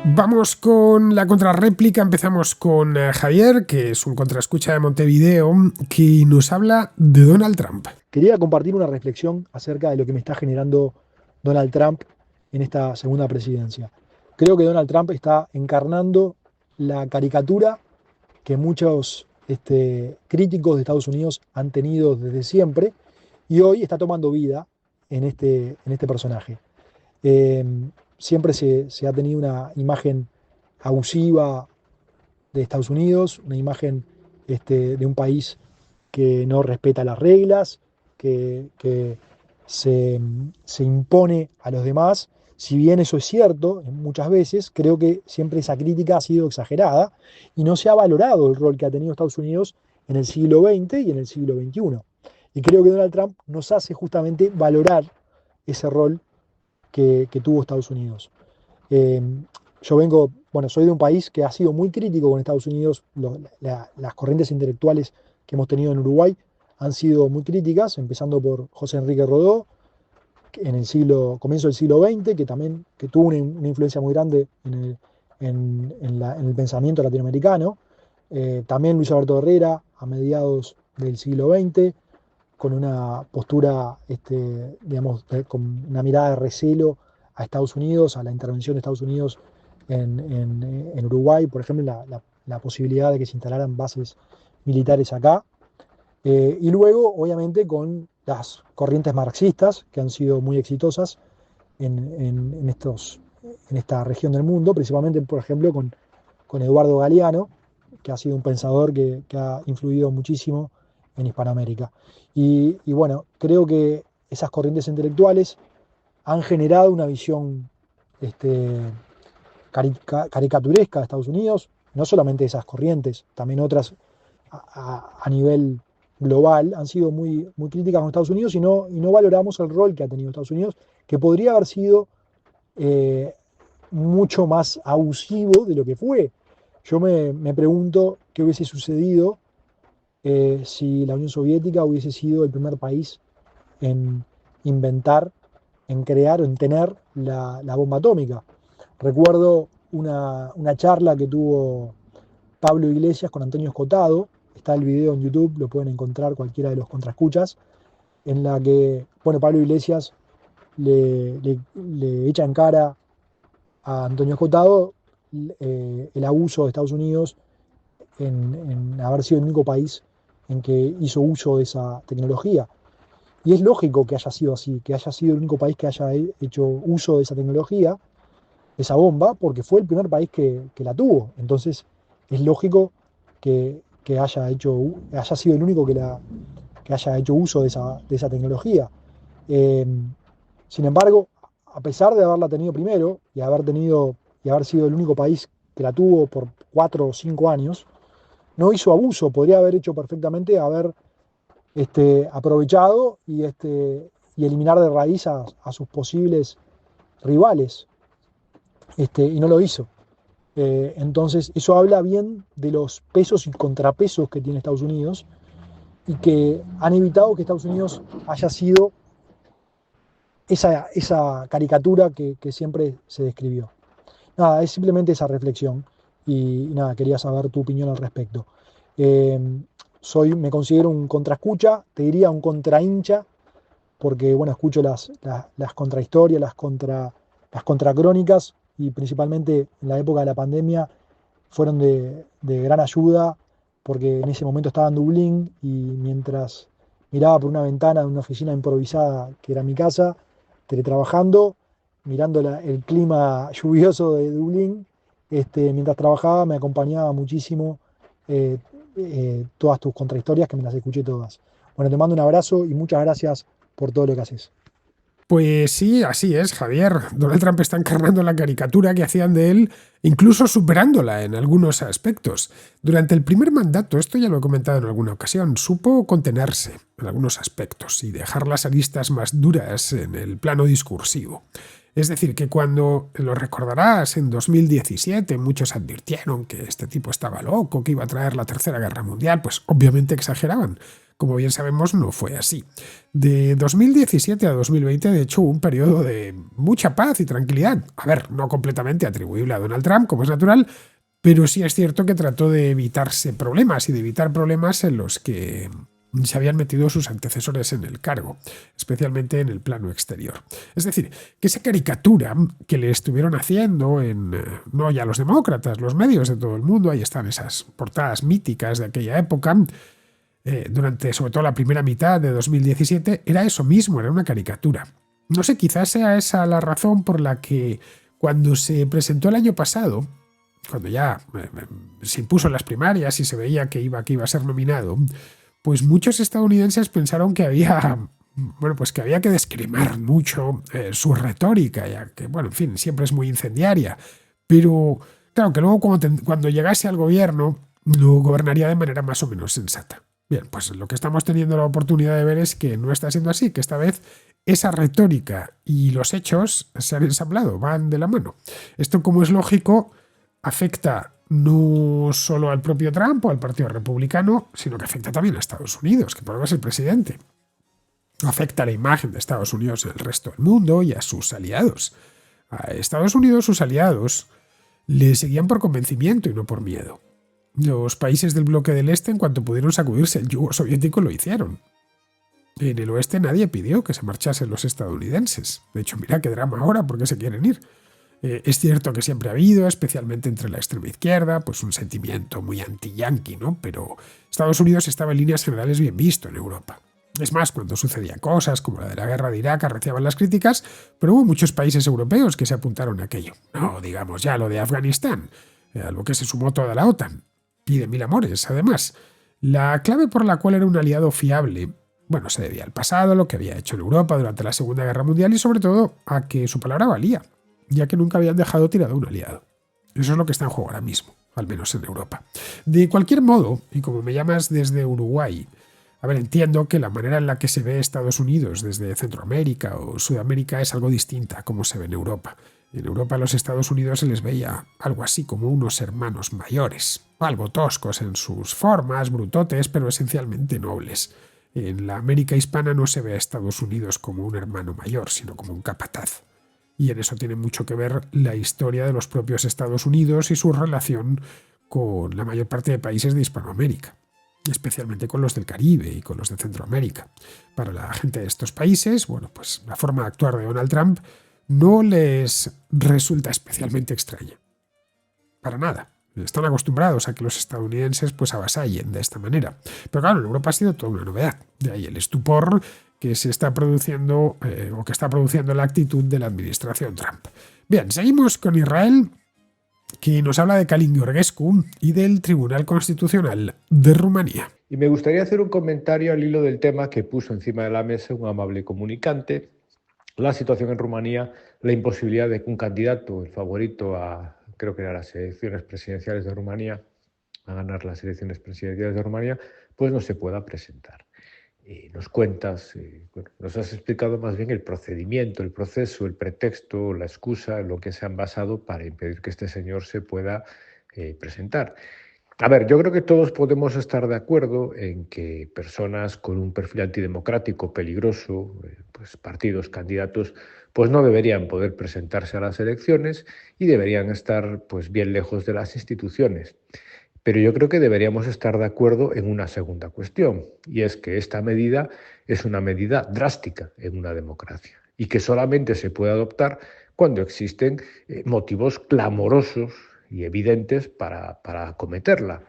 Vamos con la contrarréplica. Empezamos con Javier, que es un contraescucha de Montevideo, que nos habla de Donald Trump. Quería compartir una reflexión acerca de lo que me está generando Donald Trump en esta segunda presidencia. Creo que Donald Trump está encarnando la caricatura que muchos críticos de Estados Unidos han tenido desde siempre y hoy está tomando vida en este personaje. Siempre se ha tenido una imagen abusiva de Estados Unidos, una imagen de un país que no respeta las reglas, que se impone a los demás. Si bien eso es cierto, muchas veces, creo que siempre esa crítica ha sido exagerada y no se ha valorado el rol que ha tenido Estados Unidos en el siglo XX y en el siglo XXI. Y creo que Donald Trump nos hace justamente valorar ese rol que tuvo Estados Unidos. Yo soy de un país que ha sido muy crítico con Estados Unidos. Las corrientes intelectuales que hemos tenido en Uruguay han sido muy críticas, empezando por José Enrique Rodó, en el comienzo del siglo XX, que tuvo una influencia muy grande en el pensamiento latinoamericano. También Luis Alberto Herrera, a mediados del siglo XX, con una postura, con una mirada de recelo a Estados Unidos, a la intervención de Estados Unidos en Uruguay, por ejemplo, la posibilidad de que se instalaran bases militares acá. Y luego, obviamente, con las corrientes marxistas, que han sido muy exitosas en esta región del mundo, principalmente, por ejemplo, con Eduardo Galeano, que ha sido un pensador que ha influido muchísimo en Hispanoamérica. Y bueno, creo que esas corrientes intelectuales han generado una visión este, caricaturesca de Estados Unidos, no solamente esas corrientes, también otras a nivel global han sido muy críticas con Estados Unidos y no valoramos el rol que ha tenido Estados Unidos, que podría haber sido eh, mucho más abusivo de lo que fue. Yo me pregunto qué hubiese sucedido si la Unión Soviética hubiese sido el primer país en inventar, en crear o en tener la bomba atómica. Recuerdo una charla que tuvo Pablo Iglesias con Antonio Escotado, está el video en YouTube, lo pueden encontrar cualquiera de los contraescuchas, en la que, bueno, Pablo Iglesias le echa en cara a Antonio Escotado el abuso de Estados Unidos en haber sido el único país en que hizo uso de esa tecnología. Y es lógico que haya sido así, que haya sido el único país que haya hecho uso de esa tecnología, de esa bomba, porque fue el primer país que la tuvo. Entonces es lógico que haya sido el único que haya hecho uso de esa tecnología. Eh, Sin embargo, a pesar de haberla tenido primero y haber sido el único país que la tuvo por 4 o 5 años, no hizo abuso, podría haber hecho perfectamente haber aprovechado y eliminar de raíz a sus posibles rivales, y no lo hizo. Entonces, eso habla bien de los pesos y contrapesos que tiene Estados Unidos y que han evitado que Estados Unidos haya sido esa caricatura que siempre se describió. Nada, es simplemente esa reflexión y nada, quería saber tu opinión al respecto. Eh, Me considero un contraescucha, te diría un contrahincha, porque bueno, escucho las contrahistorias, las contracrónicas y principalmente en la época de la pandemia fueron de gran ayuda porque en ese momento estaba en Dublín y mientras miraba por una ventana de una oficina improvisada que era mi casa, teletrabajando, mirando el clima lluvioso de Dublín, mientras trabajaba me acompañaba muchísimo eh, todas tus contrahistorias que me las escuché todas. Bueno, te mando un abrazo y muchas gracias por todo lo que haces. Pues sí, así es, Javier. Donald Trump está encarnando la caricatura que hacían de él, incluso superándola en algunos aspectos. Durante el primer mandato, esto ya lo he comentado en alguna ocasión, supo contenerse en algunos aspectos y dejar las aristas más duras en el plano discursivo. Es decir, que cuando, lo recordarás, en 2017 muchos advirtieron que este tipo estaba loco, que iba a traer la Tercera Guerra Mundial, pues obviamente exageraban. Como bien sabemos, no fue así. De 2017 a 2020, de hecho, hubo un periodo de mucha paz y tranquilidad. A ver, no completamente atribuible a Donald Trump, como es natural, pero sí es cierto que trató de evitarse problemas y de evitar problemas en los que se habían metido sus antecesores en el cargo, especialmente en el plano exterior. Es decir, que esa caricatura que le estuvieron haciendo no ya los demócratas, los medios de todo el mundo, ahí están esas portadas míticas de aquella época, durante sobre todo la primera mitad de 2017, era eso mismo, era una caricatura. No sé, quizás sea esa la razón por la que cuando se presentó el año pasado, cuando ya se impuso en las primarias y se veía que iba a ser nominado, pues muchos estadounidenses pensaron que había, bueno, pues que había que descremar mucho su retórica, ya que, bueno, en fin, siempre es muy incendiaria, pero claro que luego cuando llegase al gobierno lo gobernaría de manera más o menos sensata. Bien, pues lo que estamos teniendo la oportunidad de ver es que no está siendo así, que esta vez esa retórica y los hechos se han ensamblado, van de la mano. Esto, como es lógico, afecta no solo al propio Trump o al Partido Republicano, sino que afecta también a Estados Unidos, que por algo es el presidente. Afecta a la imagen de Estados Unidos en el resto del mundo y a sus aliados. A Estados Unidos, sus aliados, le seguían por convencimiento y no por miedo. Los países del bloque del este, en cuanto pudieron sacudirse el yugo soviético, lo hicieron. En el oeste nadie pidió que se marchasen los estadounidenses. De hecho, mira qué drama ahora, porque se quieren ir. Es cierto que siempre ha habido, especialmente entre la extrema izquierda, pues un sentimiento muy anti-yanqui, ¿no? Pero Estados Unidos estaba en líneas generales bien visto en Europa. Es más, cuando sucedían cosas como la de la guerra de Irak arreciaban las críticas, pero hubo muchos países europeos que se apuntaron a aquello. No, digamos ya lo de Afganistán, a lo que se sumó toda la OTAN. Y de mil amores, además. La clave por la cual era un aliado fiable, bueno, se debía al pasado, lo que había hecho en Europa durante la Segunda Guerra Mundial y sobre todo a que su palabra valía, ya que nunca habían dejado tirado un aliado. Eso es lo que está en juego ahora mismo, al menos en Europa. De cualquier modo, y como me llamas desde Uruguay, a ver, entiendo que la manera en la que se ve Estados Unidos desde Centroamérica o Sudamérica es algo distinta a como se ve en Europa. En Europa a los Estados Unidos se les veía algo así como unos hermanos mayores, algo toscos en sus formas, brutotes, pero esencialmente nobles. En la América hispana no se ve a Estados Unidos como un hermano mayor, sino como un capataz. Y en eso tiene mucho que ver la historia de los propios Estados Unidos y su relación con la mayor parte de países de Hispanoamérica, especialmente con los del Caribe y con los de Centroamérica. Para la gente de estos países, bueno, pues la forma de actuar de Donald Trump no les resulta especialmente extraña. Para nada. Están acostumbrados a que los estadounidenses pues avasallen de esta manera. Pero claro, en Europa ha sido toda una novedad. De ahí el estupor que se está produciendo o que está produciendo la actitud de la administración Trump. Bien, seguimos con Israel, que nos habla de Călin Gheorghiu y del Tribunal Constitucional de Rumanía. Y me gustaría hacer un comentario al hilo del tema que puso encima de la mesa un amable comunicante, la situación en Rumanía, la imposibilidad de que un candidato, el favorito a, creo que era las elecciones presidenciales de Rumanía, a ganar las elecciones presidenciales de Rumanía, pues no se pueda presentar. Nos cuentas, bueno, nos has explicado más bien el procedimiento, el proceso, el pretexto, la excusa, en lo que se han basado para impedir que este señor se pueda presentar. A ver, yo creo que todos podemos estar de acuerdo en que personas con un perfil antidemocrático peligroso, pues partidos, candidatos, pues no deberían poder presentarse a las elecciones y deberían estar pues bien lejos de las instituciones. Pero yo creo que deberíamos estar de acuerdo en una segunda cuestión, y es que esta medida es una medida drástica en una democracia y que solamente se puede adoptar cuando existen motivos clamorosos y evidentes para acometerla.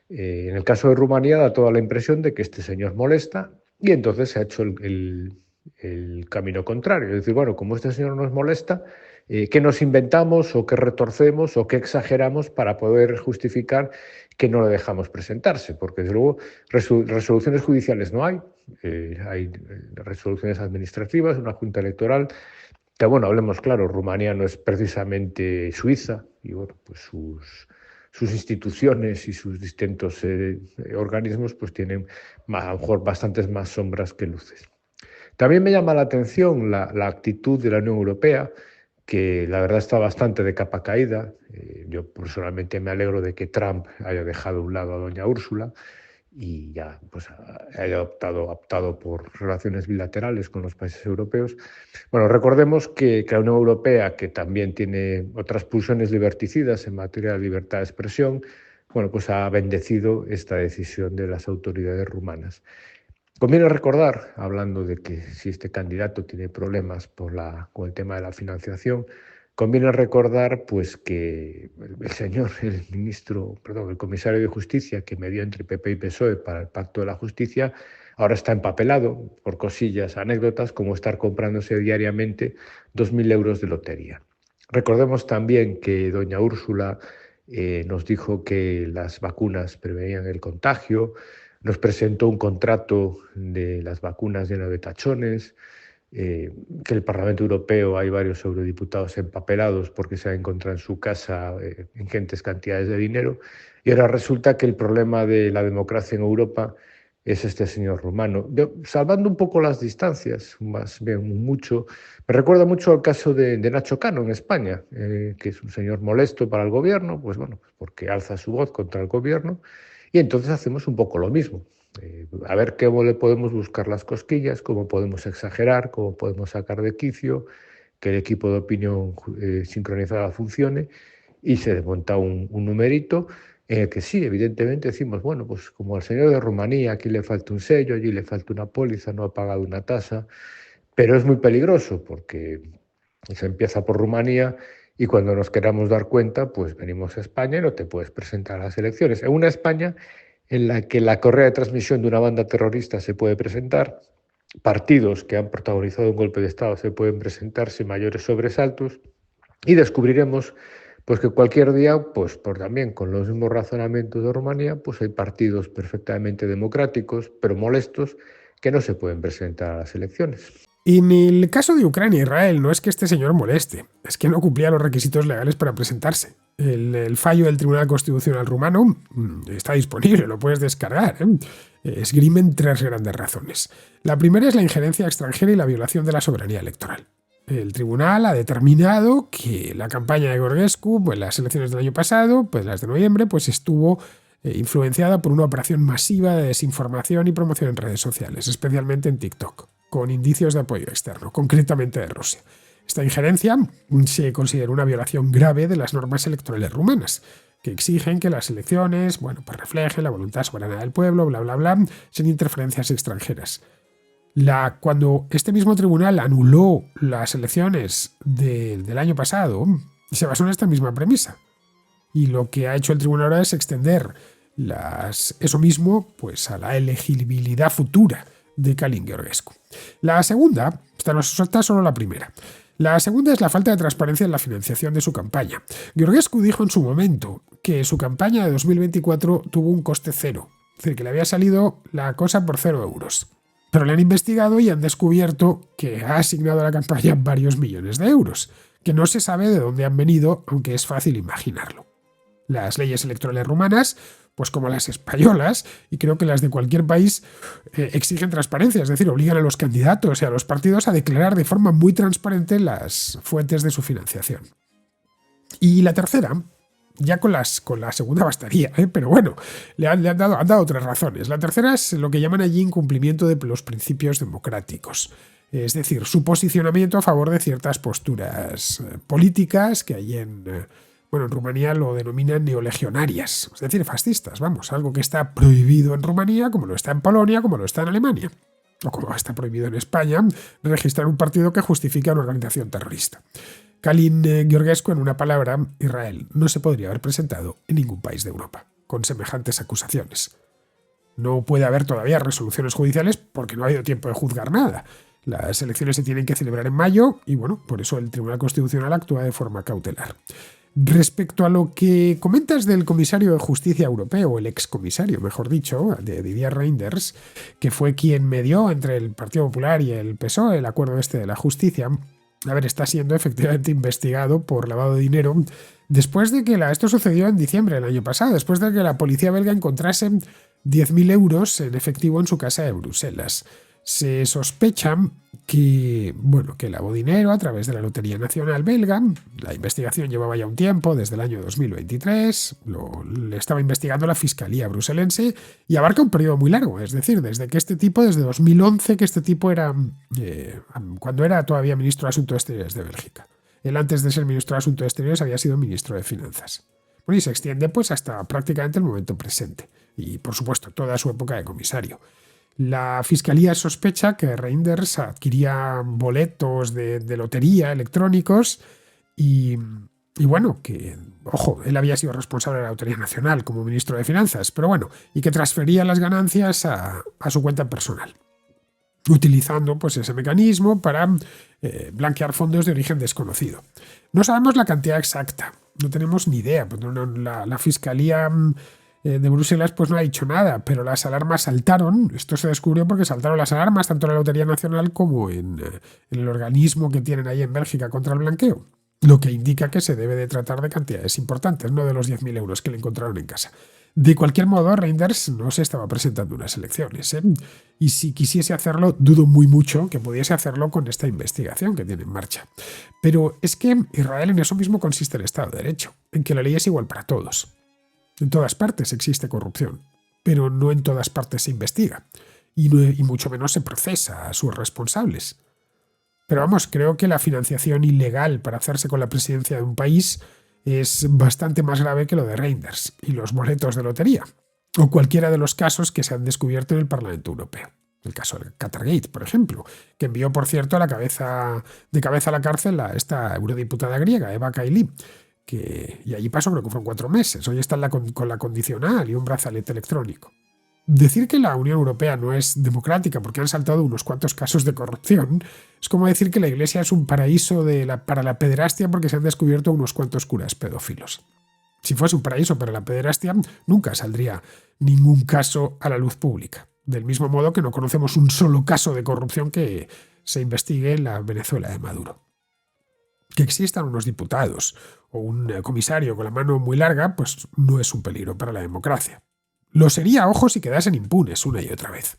En el caso de Rumanía da toda la impresión de que este señor molesta y entonces se ha hecho el camino contrario. Es decir, bueno, como este señor nos molesta, ¿qué nos inventamos o qué retorcemos o qué exageramos para poder justificar que no le dejamos presentarse? Porque desde luego resoluciones judiciales no hay, hay resoluciones administrativas, una junta electoral. Que bueno, hablemos claro, Rumanía no es precisamente Suiza y bueno, pues sus instituciones y sus distintos organismos pues tienen a lo mejor bastantes más sombras que luces. También me llama la atención la actitud de la Unión Europea, que la verdad está bastante de capa caída. Yo personalmente me alegro de que Trump haya dejado a un lado a doña Úrsula y ya pues haya optado por relaciones bilaterales con los países europeos. Bueno, recordemos que la Unión Europea, que también tiene otras pulsiones liberticidas en materia de libertad de expresión, bueno, pues ha bendecido esta decisión de las autoridades rumanas. Conviene recordar, hablando de que si este candidato tiene problemas con el tema de la financiación, conviene recordar pues que el señor, el comisario de Justicia que medió entre PP y PSOE para el Pacto de la Justicia, ahora está empapelado por cosillas, anécdotas, como estar comprándose diariamente 2.000 euros de lotería. Recordemos también que doña Úrsula nos dijo que las vacunas prevenían el contagio, nos presentó un contrato de las vacunas lleno de tachones, que el Parlamento Europeo hay varios eurodiputados empapelados porque se ha encontrado en su casa ingentes cantidades de dinero, y ahora resulta que el problema de la democracia en Europa es este señor rumano. Yo, salvando un poco las distancias, más bien mucho, me recuerda mucho al caso de Nacho Cano en España, que es un señor molesto para el gobierno, pues bueno, porque alza su voz contra el gobierno, y entonces hacemos un poco lo mismo. A ver cómo le podemos buscar las cosquillas, cómo podemos exagerar, cómo podemos sacar de quicio, que el equipo de opinión sincronizada funcione y se desmonta un numerito en el que sí, evidentemente decimos, bueno, pues como al señor de Rumanía, aquí le falta un sello, allí le falta una póliza, no ha pagado una tasa, pero es muy peligroso porque Se empieza por Rumanía y cuando nos queramos dar cuenta, pues venimos a España y no te puedes presentar a las elecciones. En una España en la que la correa de transmisión de una banda terrorista se puede presentar, partidos que han protagonizado un golpe de Estado se pueden presentar sin mayores sobresaltos y descubriremos pues que cualquier día, pues por también con los mismos razonamientos de Rumanía, pues hay partidos perfectamente democráticos, pero molestos, que no se pueden presentar a las elecciones. Y en el caso de Ucrania e Israel no es que este señor moleste, es que no cumplía los requisitos legales para presentarse. El fallo del Tribunal Constitucional rumano está disponible, lo puedes descargar. Esgrimen tres grandes razones. La primera es la injerencia extranjera y la violación de la soberanía electoral. El tribunal ha determinado que la campaña de Georgescu, pues las elecciones del año pasado, pues las de noviembre, pues estuvo influenciada por una operación masiva de desinformación y promoción en redes sociales, especialmente en TikTok, con indicios de apoyo externo, concretamente de Rusia. Esta injerencia se considera una violación grave de las normas electorales rumanas, que exigen que las elecciones, pues reflejen la voluntad soberana del pueblo, bla, bla, bla, sin interferencias extranjeras. Cuando este mismo tribunal anuló las elecciones del año pasado, se basó en esta misma premisa. Y lo que ha hecho el tribunal ahora es extender eso mismo pues, a la elegibilidad futura de Călin Georgescu. La segunda, esta es solo la primera. La segunda es la falta de transparencia en la financiación de su campaña. Georgescu dijo en su momento que su campaña de 2024 tuvo un coste cero, es decir, que le había salido la cosa por 0 euros. Pero le han investigado y han descubierto que ha asignado a la campaña varios millones de euros, que no se sabe de dónde han venido, aunque es fácil imaginarlo. Las leyes electorales rumanas, pues como las españolas, y creo que las de cualquier país, exigen transparencia, es decir, obligan a los candidatos y a los partidos a declarar de forma muy transparente las fuentes de su financiación. Y la tercera, ya con la segunda bastaría, pero bueno, han dado otras razones. La tercera es lo que llaman allí incumplimiento de los principios democráticos. Es decir, su posicionamiento a favor de ciertas posturas políticas que allí en Rumanía lo denominan neolegionarias, es decir, fascistas, algo que está prohibido en Rumanía, como lo está en Polonia, como lo está en Alemania, o como está prohibido en España, registrar un partido que justifica una organización terrorista. Călin Georgescu, en una palabra, Israel no se podría haber presentado en ningún país de Europa con semejantes acusaciones. No puede haber todavía resoluciones judiciales porque no ha habido tiempo de juzgar nada. Las elecciones se tienen que celebrar en mayo y por eso el Tribunal Constitucional actúa de forma cautelar. Respecto a lo que comentas del comisario de Justicia Europeo, o el excomisario, mejor dicho, de Didier Reynders, que fue quien medió entre el Partido Popular y el PSOE el acuerdo de la justicia, está siendo efectivamente investigado por lavado de dinero después de que esto sucedió en diciembre del año pasado, después de que la policía belga encontrase 10.000 euros en efectivo en su casa de Bruselas. Se sospecha que lavó dinero a través de la Lotería Nacional Belga. La investigación llevaba ya un tiempo, desde el año 2023. Le estaba investigando la Fiscalía bruselense y abarca un periodo muy largo. Es decir, desde 2011, que este tipo era, cuando era todavía ministro de Asuntos Exteriores de Bélgica. Él, antes de ser ministro de Asuntos Exteriores, había sido ministro de Finanzas. Y se extiende hasta prácticamente el momento presente. Y, por supuesto, toda su época de comisario. La Fiscalía sospecha que Reynders adquiría boletos de lotería electrónicos y que, él había sido responsable de la Lotería Nacional como ministro de Finanzas, y que transfería las ganancias a su cuenta personal, utilizando ese mecanismo para blanquear fondos de origen desconocido. No sabemos la cantidad exacta, no tenemos ni idea, la Fiscalía de Bruselas no ha dicho nada, pero las alarmas saltaron. Esto se descubrió porque saltaron las alarmas tanto en la Lotería Nacional como en el organismo que tienen ahí en Bélgica contra el blanqueo, lo que indica que se debe de tratar de cantidades importantes, no de los 10.000 euros que le encontraron en casa. De cualquier modo, Reynders no se estaba presentando unas elecciones, y si quisiese hacerlo, dudo muy mucho que pudiese hacerlo con esta investigación que tiene en marcha. Pero es que Israel, en eso mismo consiste el Estado de Derecho, en que la ley es igual para todos. En todas partes existe corrupción, pero no en todas partes se investiga y mucho menos se procesa a sus responsables. Pero creo que la financiación ilegal para hacerse con la presidencia de un país es bastante más grave que lo de Reynders y los boletos de lotería, o cualquiera de los casos que se han descubierto en el Parlamento Europeo. El caso del Qatargate, por ejemplo, que envió, por cierto, de cabeza a la cárcel a esta eurodiputada griega, Eva Kaili, y allí pasó, creo que fueron 4 meses. Hoy está con la condicional y un brazalete electrónico. Decir que la Unión Europea no es democrática porque han saltado unos cuantos casos de corrupción es como decir que la Iglesia es un paraíso para la pederastia porque se han descubierto unos cuantos curas pedófilos. Si fuese un paraíso para la pederastia, nunca saldría ningún caso a la luz pública. Del mismo modo que no conocemos un solo caso de corrupción que se investigue en la Venezuela de Maduro. Que existan unos diputados o un comisario con la mano muy larga, pues no es un peligro para la democracia. Lo sería, ojo, si quedasen impunes una y otra vez.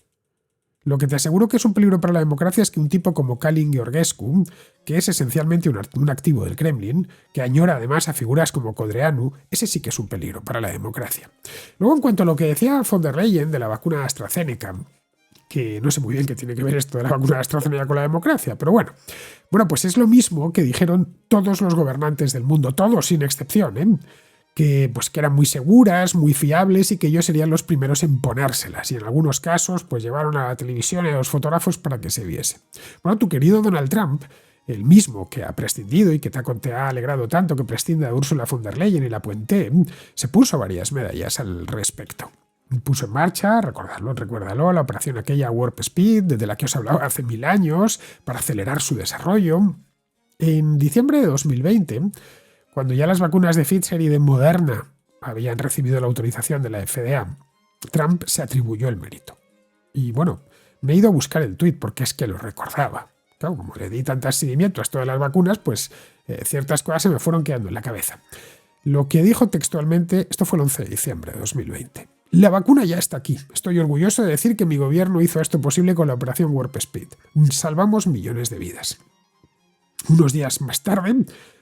Lo que te aseguro que es un peligro para la democracia es que un tipo como Kalin Georgescu, que es esencialmente un activo del Kremlin, que añora además a figuras como Codreanu, ese sí que es un peligro para la democracia. Luego, en cuanto a lo que decía von der Leyen de la vacuna AstraZeneca, que no sé muy bien qué tiene que ver esto de la vacuna AstraZeneca con la democracia, pero bueno, pues es lo mismo que dijeron todos los gobernantes del mundo, todos sin excepción, que eran muy seguras, muy fiables y que ellos serían los primeros en ponérselas. Y en algunos casos pues llevaron a la televisión y a los fotógrafos para que se viese. Bueno, tu querido Donald Trump, el mismo que ha prescindido y que te ha alegrado tanto que prescinda de Ursula von der Leyen y la Puente, se puso varias medallas al respecto. Puso en marcha, recuérdalo, la operación aquella Warp Speed, de la que os hablaba hace 1000 años, para acelerar su desarrollo. En diciembre de 2020, cuando ya las vacunas de Pfizer y de Moderna habían recibido la autorización de la FDA, Trump se atribuyó el mérito. Y bueno, me he ido a buscar el tuit porque es que lo recordaba. Claro, como le di tanto seguimiento a esto de las vacunas, pues ciertas cosas se me fueron quedando en la cabeza. Lo que dijo textualmente, esto fue el 11 de diciembre de 2020. La vacuna ya está aquí. Estoy orgulloso de decir que mi gobierno hizo esto posible con la operación Warp Speed. Salvamos millones de vidas. Unos días más tarde,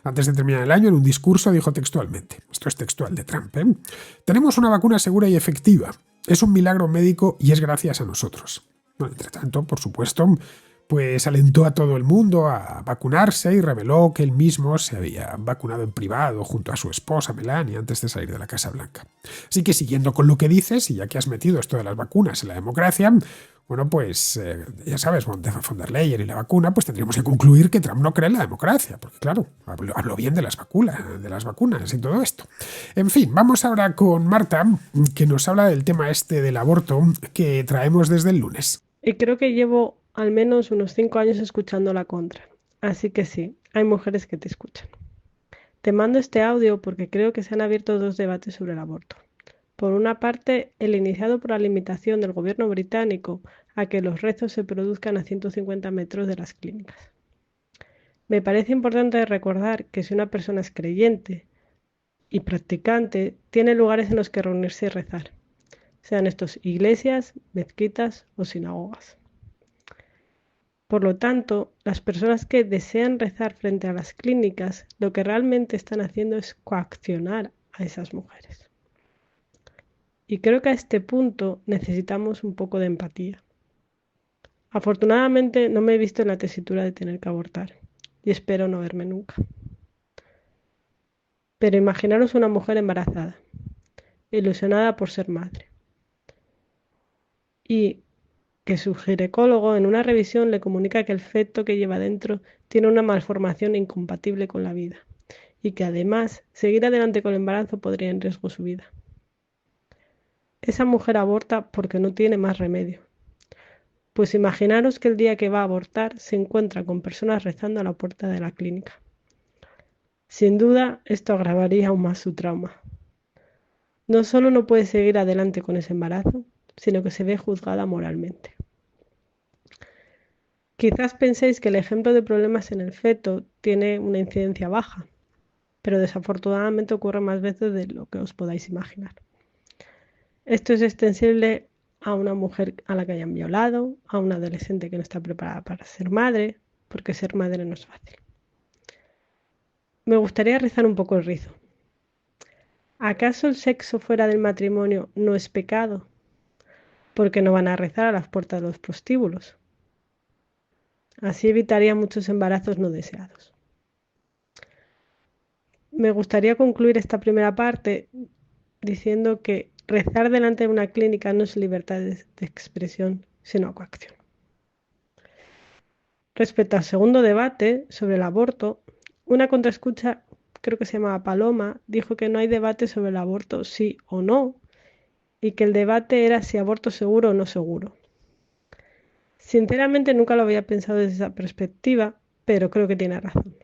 antes de terminar el año, en un discurso dijo textualmente, esto es textual de Trump, tenemos una vacuna segura y efectiva. Es un milagro médico y es gracias a nosotros. Bueno, entre tanto, por supuesto, pues alentó a todo el mundo a vacunarse y reveló que él mismo se había vacunado en privado junto a su esposa Melania antes de salir de la Casa Blanca. Así que siguiendo con lo que dices, y ya que has metido esto de las vacunas en la democracia, bueno, pues ya sabes, von der Leyen y la vacuna, pues tendríamos que concluir que Trump no cree en la democracia, porque claro, habló bien de las vacunas y todo esto. En fin, vamos ahora con Marta, que nos habla del tema este del aborto que traemos desde el lunes. Y creo que llevo al menos unos 5 años escuchando la contra, así que sí, hay mujeres que te escuchan. Te mando este audio porque creo que se han abierto 2 debates sobre el aborto. Por una parte, el iniciado por la limitación del gobierno británico a que los rezos se produzcan a 150 metros de las clínicas. Me parece importante recordar que si una persona es creyente y practicante, tiene lugares en los que reunirse y rezar, sean estos iglesias, mezquitas o sinagogas. Por lo tanto, las personas que desean rezar frente a las clínicas, lo que realmente están haciendo es coaccionar a esas mujeres. Y creo que a este punto necesitamos un poco de empatía. Afortunadamente no me he visto en la tesitura de tener que abortar, y espero no verme nunca. Pero imaginaros una mujer embarazada, ilusionada por ser madre, y que su ginecólogo en una revisión le comunica que el feto que lleva dentro tiene una malformación incompatible con la vida, y que además seguir adelante con el embarazo podría en riesgo su vida. Esa mujer aborta porque no tiene más remedio. Pues imaginaros que el día que va a abortar se encuentra con personas rezando a la puerta de la clínica. Sin duda, esto agravaría aún más su trauma. No solo no puede seguir adelante con ese embarazo, sino que se ve juzgada moralmente. Quizás penséis que el ejemplo de problemas en el feto tiene una incidencia baja, pero desafortunadamente ocurre más veces de lo que os podáis imaginar. Esto es extensible a una mujer a la que hayan violado, a una adolescente que no está preparada para ser madre, porque ser madre no es fácil. Me gustaría rizar un poco el rizo. ¿Acaso el sexo fuera del matrimonio no es pecado? Porque no van a rezar a las puertas de los prostíbulos. Así evitaría muchos embarazos no deseados. Me gustaría concluir esta primera parte diciendo que rezar delante de una clínica no es libertad de expresión, sino a coacción. Respecto al segundo debate sobre el aborto, una contraescucha, creo que se llamaba Paloma, dijo que no hay debate sobre el aborto sí o no, y que el debate era si aborto seguro o no seguro. Sinceramente nunca lo había pensado desde esa perspectiva, pero creo que tiene razón.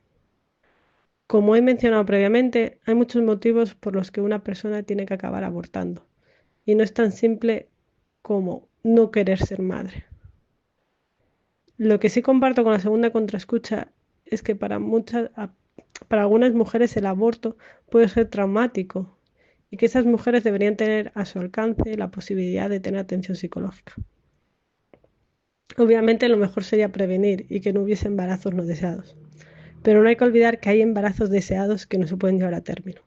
Como he mencionado previamente, hay muchos motivos por los que una persona tiene que acabar abortando, y no es tan simple como no querer ser madre. Lo que sí comparto con la segunda contraescucha es que para algunas mujeres el aborto puede ser traumático y que esas mujeres deberían tener a su alcance la posibilidad de tener atención psicológica. Obviamente lo mejor sería prevenir y que no hubiese embarazos no deseados, pero no hay que olvidar que hay embarazos deseados que no se pueden llevar a término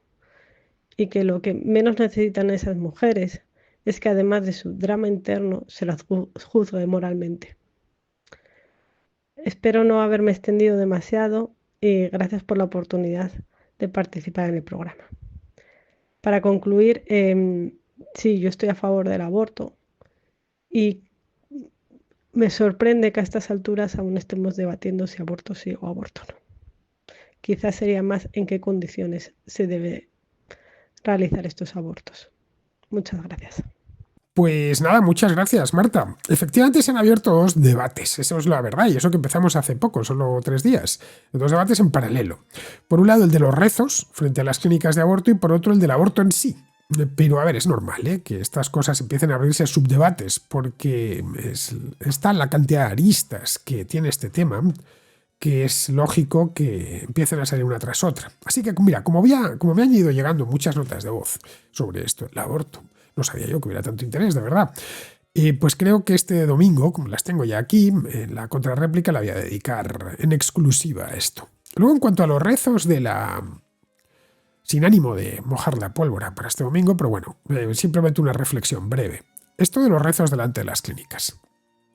y que lo que menos necesitan esas mujeres es que además de su drama interno se las juzgue moralmente. Espero no haberme extendido demasiado y gracias por la oportunidad de participar en el programa. Para concluir, sí, yo estoy a favor del aborto y me sorprende que a estas alturas aún estemos debatiendo si aborto sí o aborto no. Quizás sería más en qué condiciones se debe realizar estos abortos. Muchas gracias. Pues nada, muchas gracias, Marta. Efectivamente se han abierto dos debates, eso es la verdad, y eso que empezamos hace poco, solo 3 días. Dos debates en paralelo. Por un lado el de los rezos frente a las clínicas de aborto y por otro el del aborto en sí. Pero a ver, es normal que estas cosas empiecen a abrirse a subdebates porque está la cantidad de aristas que tiene este tema que es lógico que empiecen a salir una tras otra. Así que mira, como me han ido llegando muchas notas de voz sobre esto, el aborto, no sabía yo que hubiera tanto interés, de verdad. Pues creo que este domingo, como las tengo ya aquí, en la contrarréplica la voy a dedicar en exclusiva a esto. Luego, en cuanto a los rezos de la... Sin ánimo de mojar la pólvora para este domingo, pero bueno, simplemente una reflexión breve. Esto de los rezos delante de las clínicas.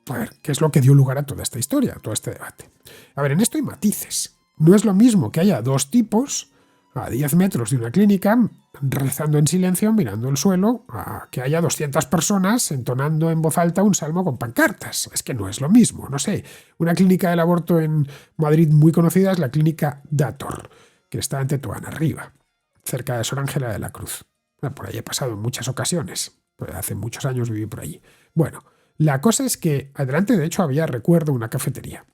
A ver, ¿qué es lo que dio lugar a toda esta historia, a todo este debate? A ver, en esto hay matices. No es lo mismo que haya dos tipos a 10 metros de una clínica rezando en silencio, mirando el suelo, a que haya 200 personas entonando en voz alta un salmo con pancartas. Es que no es lo mismo, no sé. Una clínica del aborto en Madrid muy conocida es la clínica Dator, que está en Tetuán, arriba, cerca de Sor Ángela de la Cruz. Por ahí he pasado en muchas ocasiones. Hace muchos años viví por allí. Bueno, la cosa es que adelante, de hecho, había, recuerdo, una cafetería.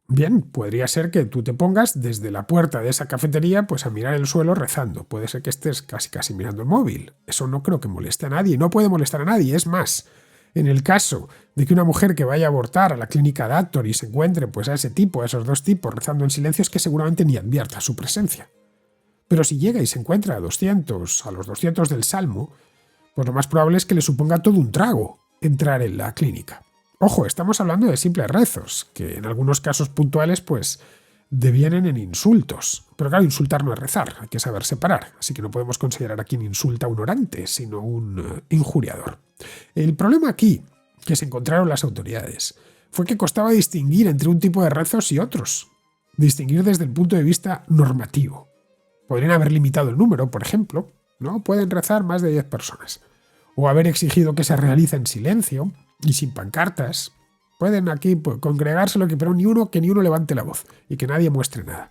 Bien, podría ser que tú te pongas desde la puerta de esa cafetería pues a mirar el suelo rezando. Puede ser que estés casi mirando el móvil. Eso no creo que moleste a nadie. No puede molestar a nadie. Es más, en el caso de que una mujer que vaya a abortar a la clínica Dator y se encuentre pues a ese tipo, a esos dos tipos rezando en silencio, es que seguramente ni advierta su presencia. Pero si llega y se encuentra a los 200 del Salmo, pues lo más probable es que le suponga todo un trago entrar en la clínica. Ojo, estamos hablando de simples rezos, que en algunos casos puntuales pues devienen en insultos. Pero claro, insultar no es rezar, hay que saber separar, así que no podemos considerar a quien insulta un orante, sino un injuriador. El problema aquí, que se encontraron las autoridades, fue que costaba distinguir entre un tipo de rezos y otros, distinguir desde el punto de vista normativo. Podrían haber limitado el número, por ejemplo, ¿no? Pueden rezar más de 10 personas. O haber exigido que se realice en silencio y sin pancartas. Pueden aquí congregarse pero que ni uno levante la voz y que nadie muestre nada.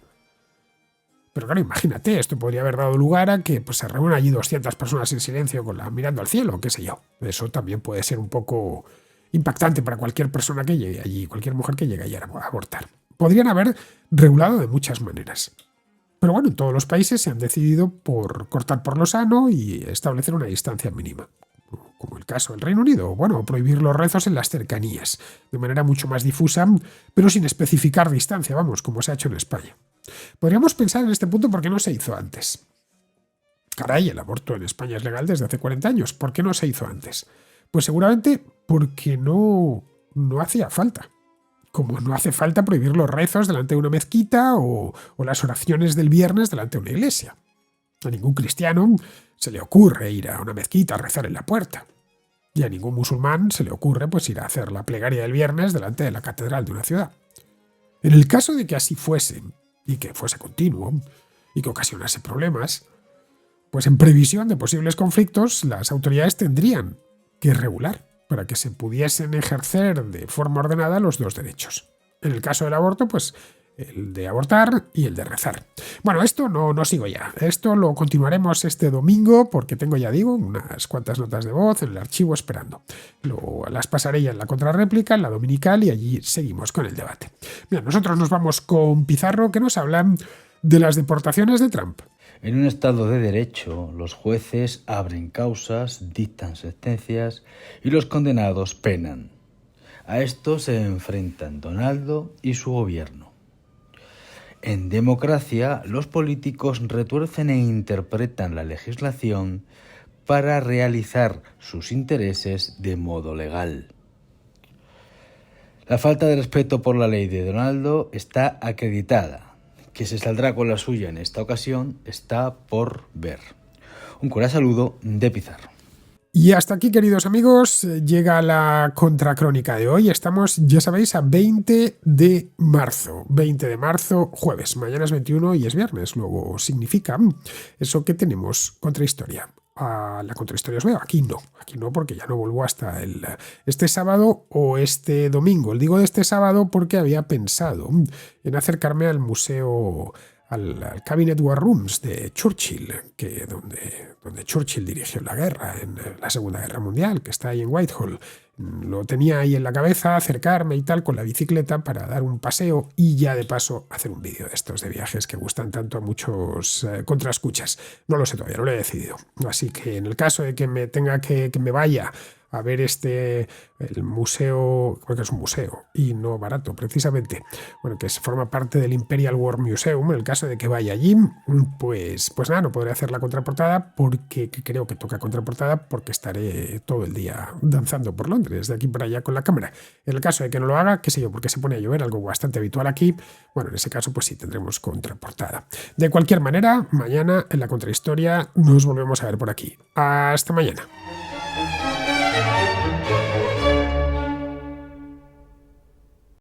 Pero claro, imagínate, esto podría haber dado lugar a que pues, se reúnan allí 200 personas en silencio mirando al cielo, qué sé yo. Eso también puede ser un poco impactante para cualquier persona que llegue allí, cualquier mujer que llegue allí a abortar. Podrían haber regulado de muchas maneras. Pero bueno, en todos los países se han decidido por cortar por lo sano y establecer una distancia mínima. Como el caso del Reino Unido, o prohibir los rezos en las cercanías, de manera mucho más difusa, pero sin especificar distancia, como se ha hecho en España. Podríamos pensar en este punto por qué no se hizo antes. Caray, el aborto en España es legal desde hace 40 años, ¿por qué no se hizo antes? Pues seguramente porque no hacía falta. Como no hace falta prohibir los rezos delante de una mezquita o las oraciones del viernes delante de una iglesia. A ningún cristiano se le ocurre ir a una mezquita a rezar en la puerta. Y a ningún musulmán se le ocurre pues ir a hacer la plegaria del viernes delante de la catedral de una ciudad. En el caso de que así fuese, y que fuese continuo, y que ocasionase problemas, pues en previsión de posibles conflictos, las autoridades tendrían que regular para que se pudiesen ejercer de forma ordenada los dos derechos. En el caso del aborto, pues el de abortar y el de rezar. Bueno, esto no sigo ya. Esto lo continuaremos este domingo porque tengo, ya digo, unas cuantas notas de voz en el archivo esperando. Las pasaré ya en la contrarréplica, en la dominical, y allí seguimos con el debate. Bien, nosotros nos vamos con Pizarro, que nos hablan de las deportaciones de Trump. En un Estado de Derecho, los jueces abren causas, dictan sentencias y los condenados penan. A esto se enfrentan Donaldo y su gobierno. En democracia, los políticos retuercen e interpretan la legislación para realizar sus intereses de modo legal. La falta de respeto por la ley de Donaldo está acreditada. Que se saldrá con la suya en esta ocasión está por ver. Un cordial saludo de Pizarro. Y hasta aquí, queridos amigos, llega la contracrónica de hoy. Estamos, ya sabéis, a 20 de marzo. 20 de marzo, jueves. Mañana es 21 y es viernes. Luego significa eso que tenemos contrahistoria. A la contrahistoria os veo. Aquí no, porque ya no vuelvo hasta este sábado o este domingo. Digo de este sábado porque había pensado en acercarme al museo, al Cabinet War Rooms de Churchill, donde Churchill dirigió la guerra en la Segunda Guerra Mundial, que está ahí en Whitehall. Lo tenía ahí en la cabeza, acercarme y tal con la bicicleta para dar un paseo y ya de paso hacer un vídeo de estos de viajes que gustan tanto a muchos contraescuchas. No lo sé todavía, no lo he decidido. Así que en el caso de que me tenga que me vaya a ver el museo, porque es un museo y no barato precisamente, bueno, que forma parte del Imperial War Museum, en el caso de que vaya allí, pues nada, no podré hacer la contraportada porque creo que toca contraportada porque estaré todo el día danzando por Londres, de aquí para allá con la cámara. En el caso de que no lo haga, qué sé yo, porque se pone a llover, algo bastante habitual aquí, bueno, en ese caso pues sí tendremos contraportada. De cualquier manera, mañana en la contrahistoria nos volvemos a ver por aquí. Hasta mañana.